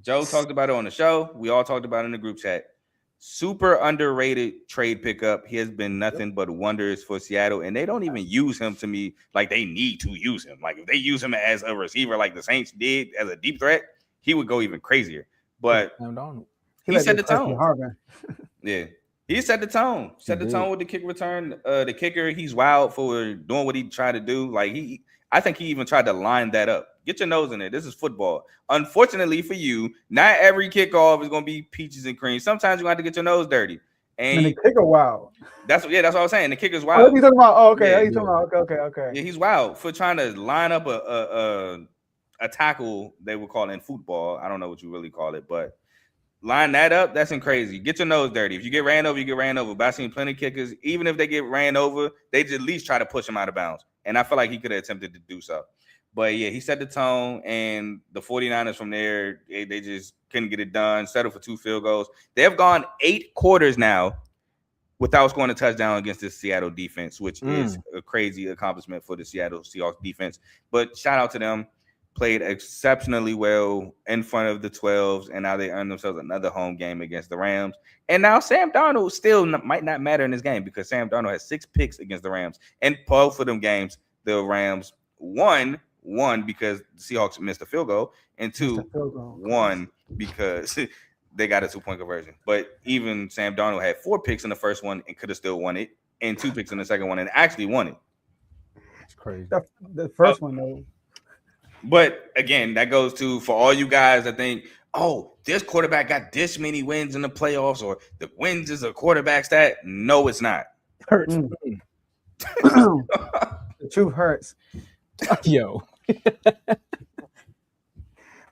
Joe talked about it on the show. We all talked about it in the group chat. Super underrated trade pickup. He has been nothing but wonders for Seattle, and they don't even use him to me like they need to use him. Like if they use him as a receiver like the Saints did as a deep threat, he would go even crazier. But he set the tone. Yeah. He set the tone. Set the tone with the kick return. The kicker, he's wild for doing what he tried to do. Like I think he even tried to line that up. Get your nose in there. This is football. Unfortunately for you, not every kickoff is gonna be peaches and cream. Sometimes you have to get your nose dirty. And the kicker wild. That's what I was saying. The kicker's wild. Oh, you talking about? Oh, okay. Yeah, you talking about? Okay. Yeah, he's wild for trying to line up a tackle. They would call it in football. I don't know what you really call it, but. Line that up, that's crazy. Get your nose dirty. If you get ran over, you get ran over. But I've seen plenty of kickers, even if they get ran over, they just at least try to push him out of bounds. And I feel like he could have attempted to do so. But yeah, he set the tone, and the 49ers from there, they just couldn't get it done. Settled for 2 field goals. They have gone 8 quarters now without scoring a touchdown against the Seattle defense, which is a crazy accomplishment for the Seattle Seahawks defense. But shout out to them. Played exceptionally well in front of the 12s, and now they earned themselves another home game against the Rams. And now Sam Darnold still might not matter in this game because Sam Darnold has 6 picks against the Rams. And both of them games, the Rams won because the Seahawks missed a field goal, and 2 won because they got a 2-point conversion. But even Sam Darnold had 4 picks in the first one and could have still won it, and 2 picks in the second one and actually won it. It's crazy. The first one, though. But again, that goes to for all you guys that think, oh, this quarterback got this many wins in the playoffs, or the wins is a quarterback stat. No, it's not. Hurts. The truth hurts. Yo.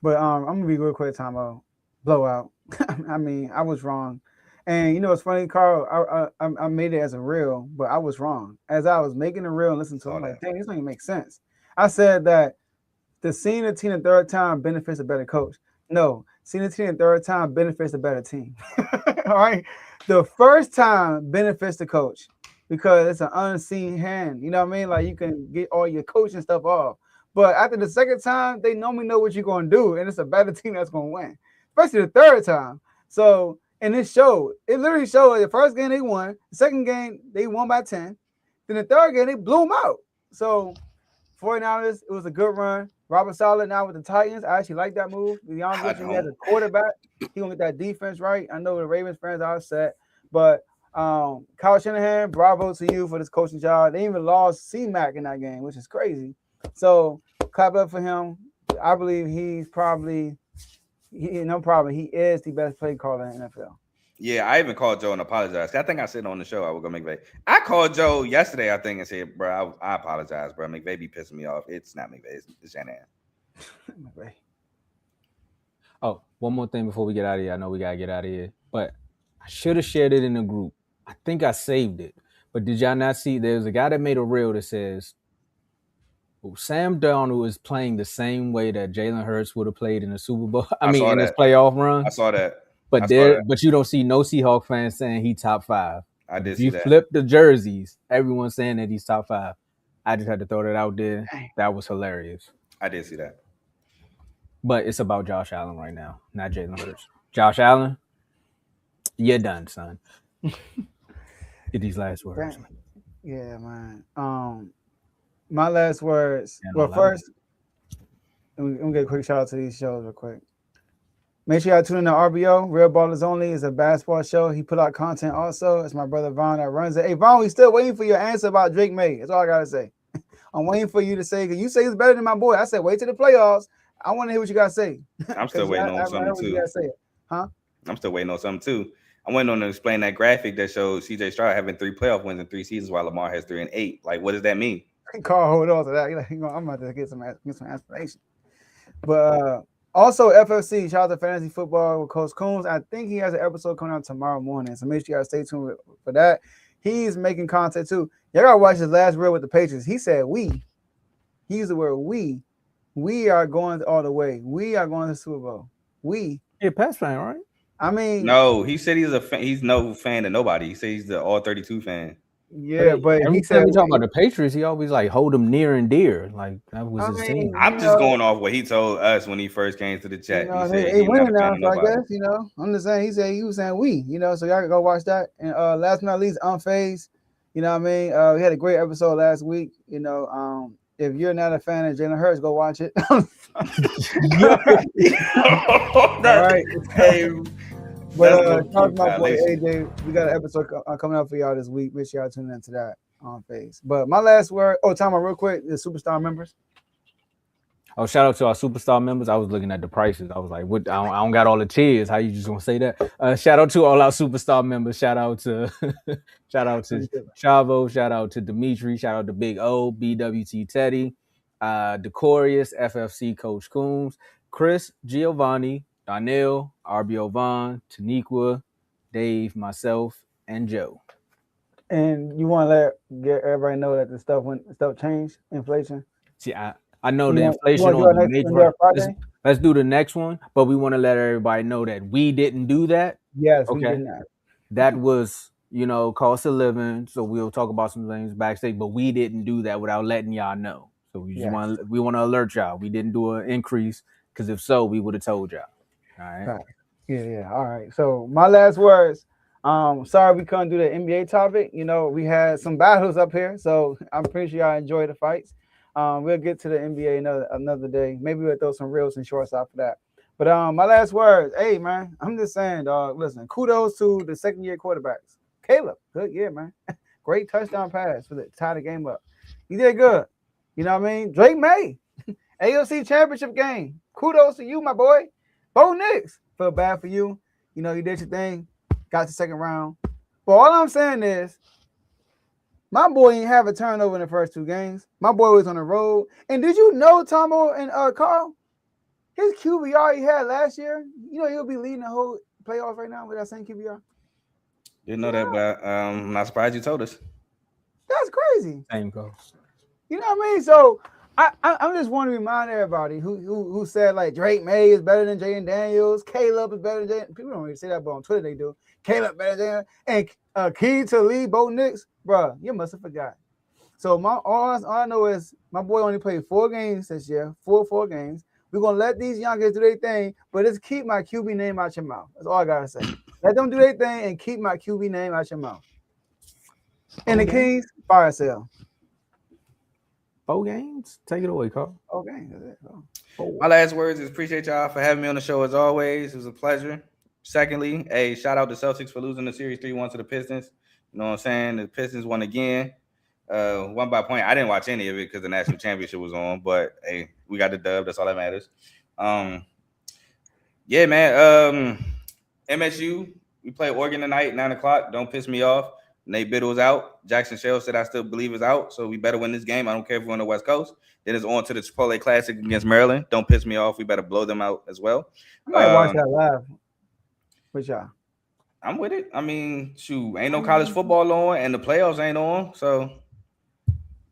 But I'm gonna be real quick, Tomo. Blowout. I mean, I was wrong. And you know what's funny, Carl? I made it as a reel, but I was wrong. As I was making the reel and listening to it, I'm like, dang, this don't even make sense. I said that the senior team the third time benefits a better coach. No, senior team the third time benefits a better team. All right. The first time benefits the coach because it's an unseen hand. You know what I mean? Like you can get all your coaching stuff off. But after the second time, they normally know what you're going to do, and it's a better team that's going to win, especially the third time. So, and it showed. It literally showed like the first game they won, the second game they won by 10, then the third game they blew them out. So, 49ers, it was a good run. Robert Saleh now with the Titans. I actually like that move. To be honest with you, he has a quarterback. He gonna get that defense right. I know the Ravens fans are upset, but Kyle Shanahan, bravo to you for this coaching job. They even lost C-Mac in that game, which is crazy. So clap up for him. I believe he's probably he is the best play caller in the NFL. Yeah, I even called Joe and apologized. I think I said on the show I was gonna McVay. I called Joe yesterday, I think, and said, "Bro, I apologize, bro. McVay be pissing me off. It's not McVay, it's Shanahan." Oh, one more thing before we get out of here. I know we gotta get out of here, but I should have shared it in the group. I think I saved it, but did y'all not see? There's a guy that made a reel that says, Sam Darnold is playing the same way that Jalen Hurts would have played in the Super Bowl. I mean, in his playoff run. I saw that. But but you don't see no Seahawk fans saying he top 5. I did if see you that. flip the jerseys, everyone's saying that he's top 5. I just had to throw that out there. That was hilarious. I did see that. But it's about Josh Allen right now, not Jalen Hurts. Josh Allen, you're done, son. Get these last words. Yeah, man. My last words. Well, first, I'm gonna get a quick shout out to these shows real quick. Make sure y'all tune in to RBO. Real Ballers Only is a basketball show. He put out content also. It's my brother Vaughn that runs it. Hey, Vaughn, we still waiting for your answer about Drake May. That's all I gotta say. I'm waiting for you to say, because you say it's better than my boy. I said, wait till the playoffs. I want to hear what you gotta say. I'm still waiting on something too. Huh? I'm still waiting on something too. I'm waiting on to explain that graphic that shows CJ Stroud having 3 playoff wins in 3 seasons while Lamar has 3 and 8. Like, what does that mean? Carl, hold on to that. I'm about to get some explanation. But also FFC, shout out to Fantasy Football with Coach Coombs. I think he has an episode coming out tomorrow morning, so make sure you guys stay tuned for that. He's making content too. Y'all gotta watch his last reel with the Patriots. He said we. He used the word we. We are going all the way. We are going to the Super Bowl. We. You're a Pats fan, right? I mean, no, he said he's a fan. He's no fan of nobody. He said he's the all 32 fan. Yeah, but every he time said we talk about the Patriots, he always like hold them near and dear. Like that was his team. I'm just going off what he told us when he first came to the chat. He said he winning now, so I guess, I'm just saying he was saying we, so y'all can go watch that. And last but not least, Unfazed, you know what I mean? We had a great episode last week, if you're not a fan of Jalen Hurts, go watch it. All right. Hey, but talk about boy AJ. We got an episode coming up for y'all this week. Make sure y'all tune into that on Face. But my last word. Oh, Tomo, real quick, the Superstar members. Oh, shout out to our Superstar members. I was looking at the prices. I was like, "What? I don't got all the tiers. How you just gonna say that?" Shout out to all our Superstar members. Shout out to Chavo. Shout out to Dimitri. Shout out to Big O, BWT Teddy, Decorius, FFC Coach Coombs, Chris, Giovanni, Darnell, RBO Vaughn, Taniqua, Dave, myself, and Joe. And you want to get everybody know that the stuff changed, inflation? See, I know the inflation on the major. Let's do the next one, but we want to let everybody know that we didn't do that. Yes, we did not. That was, cost of living. So we'll talk about some things backstage, but we didn't do that without letting y'all know. So we want to alert y'all. We didn't do an increase, because if so, we would have told y'all. All right. Yeah. All right. So my last words. Sorry we couldn't do the NBA topic. We had some battles up here, so I'm pretty sure y'all enjoy the fights. We'll get to the NBA another day. Maybe we'll throw some reels and shorts out for that. But my last words. Hey man, I'm just saying, dog. Listen, kudos to the second-year quarterbacks. Caleb, good year, man. Great touchdown pass to tie the game up. He did good. You know what I mean? Drake May, AFC Championship game. Kudos to you, my boy. Bo Nix, feel bad for you. You did your thing, got the second round. But all I'm saying is, My boy ain't have a turnover in the first 2 games. My boy was on the road. And did you know, Tomo and Carl, his QBR he had last year, you know, he'll be leading the whole playoffs right now with that same QBR. Didn't know that, but I'm not surprised you told us. That's crazy. Same goes. You know what I mean? So I just want to remind everybody who said like Drake May is better than Jaden Daniels, Caleb is better than Jaden. People don't really say that, but on Twitter they do. Caleb better than and Key to lead Bo Nix, bro. You must have forgot. So all I know is my boy only played 4 games this year, 4 games. We're gonna let these youngsters do their thing, but just keep my QB name out your mouth. That's all I gotta say. Let them do their thing and keep my QB name out your mouth. And the Kings, fire sale. 4 games? Take it away, Carl. Okay. My last words is appreciate y'all for having me on the show as always. It was a pleasure. Secondly, a shout out to Celtics for losing the series 3-1 to the Pistons. You know what I'm saying? The Pistons won again. Won by a point. I didn't watch any of it because the national championship was on, but hey, we got the dub. That's all that matters. Yeah, man. MSU, we play Oregon tonight, 9:00. Don't piss me off. Nate Biddle's out. Jackson Shell said I still believe is out, so we better win this game. I don't care if we're on the West Coast. Then it's on to the Chipotle Classic against Maryland. Don't piss me off. We better blow them out as well. I might watch that live with y'all. I'm with it. I mean, shoot, ain't no college football on, and the playoffs ain't on, so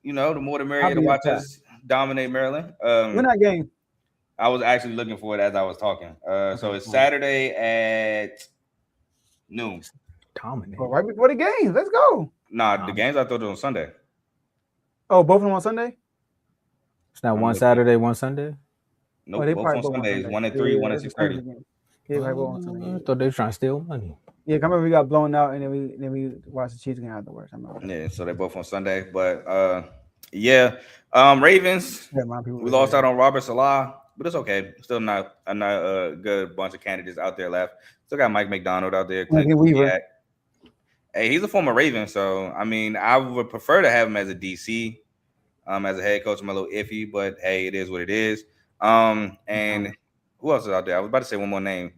you know, the more the merrier to watch us dominate Maryland. Win that game. I was actually looking for it as I was talking. So it's Saturday at noon. Dominate. Oh, right before the game. Let's go. Nah, the games I thought it was on Sunday. Oh, both of them on Sunday? It's not one Saturday, one Sunday? No, nope, both on Sundays. 1 at 3, 1 at 6:30. Yeah, right, both on Sunday. I thought they were trying to steal money. Yeah, come on, we got blown out, and then we watched the Chiefs game afterwards. Yeah, so they're both on Sunday. But yeah, Ravens. Yeah, we lost out on Robert Salah, but it's okay. Still not a good bunch of candidates out there left. Still got Mike McDonald out there. Hey, he's a former Raven, so I mean, I would prefer to have him as a DC, as a head coach. I'm a little iffy, but hey, it is what it is. And who else is out there? I was about to say one more name.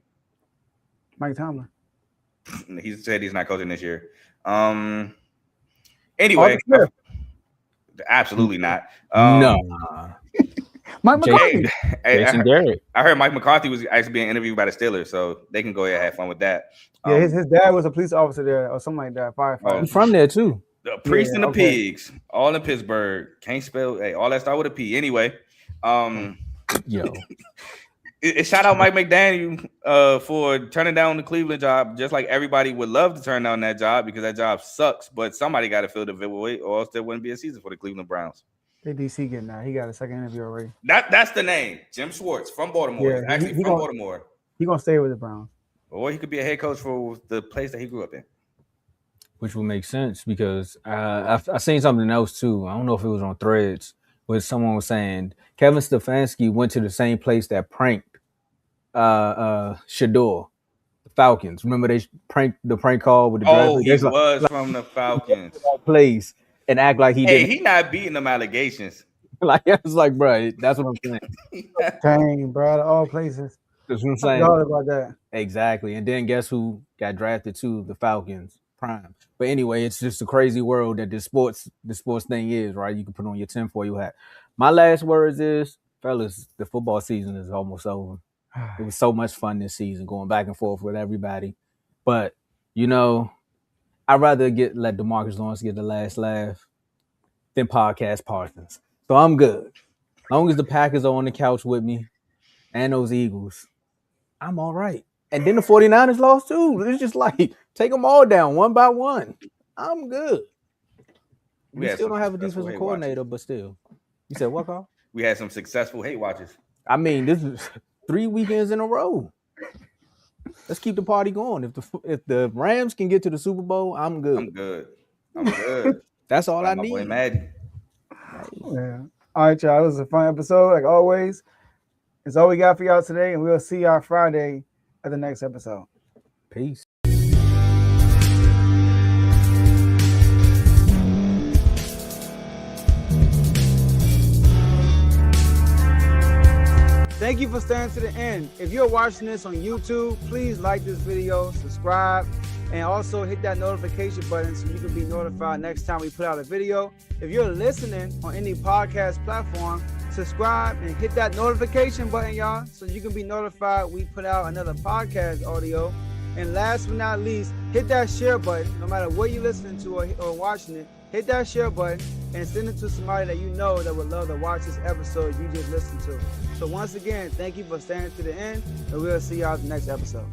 Mike Tomlin. He said he's not coaching this year. Anyway, absolutely not. No. Mike McCarthy. I heard Mike McCarthy was actually being interviewed by the Steelers, so they can go ahead and have fun with that. Yeah, his dad was a police officer there or something like that. Firefighter. He's from there too. The priest and the pigs, all in Pittsburgh. Can't spell. Hey, all that start with a P. Anyway, yo. Shout out Mike McDaniel for turning down the Cleveland job, just like everybody would love to turn down that job because that job sucks. But somebody got to fill the void, or else there wouldn't be a season for the Cleveland Browns. They DC getting that. He got a second interview already. That's the name, Jim Schwartz from Baltimore. Yeah, actually from Baltimore. He gonna stay with the Browns, or he could be a head coach for the place that he grew up in. Which would make sense because I seen something else too. I don't know if it was on Threads, where someone was saying Kevin Stefanski went to the same place that pranked Shador, the Falcons. Remember they pranked the prank call with the draft? Oh, he was from the Falcons. Place and act like he did. He not beating them allegations. Like I was like, bro, that's what I'm saying. Dang, bro, all places. That's what I'm saying. About that. Exactly. And then guess who got drafted to the Falcons? Prime. But anyway, it's just a crazy world that the sports thing is, right? You can put on your tinfoil hat. My last words is, fellas, the football season is almost over. It was so much fun this season, going back and forth with everybody. But, you know, I'd rather let DeMarcus Lawrence get the last laugh than Podcast Parsons. So I'm good. As long as the Packers are on the couch with me and those Eagles, I'm all right. And then the 49ers lost too. It's just like, take them all down one by one. I'm good. We still don't have a defensive coordinator, but still. You said what, Carl? We had some successful hate watches. I mean, this is 3 weekends in a row. Let's keep the party going. If the Rams can get to the Super Bowl, I'm good. I'm good. That's all I need. Boy Maddie. Yeah. All right, y'all. This was a fun episode, like always. It's all we got for y'all today, and we'll see y'all Friday at the next episode. Peace. Thank you for staying to the end. If you're watching this on YouTube, please like this video, subscribe, And also hit that notification button so you can be notified next time we put out a video. If you're listening on any podcast platform, subscribe and hit that notification button, y'all, so you can be notified we put out another podcast audio. And last but not least, hit that share button. No matter what you're listening to or watching it, hit that share button and send it to somebody that you know that would love to watch this episode you just listened to. So once again, thank you for staying to the end, and we'll see y'all in the next episode.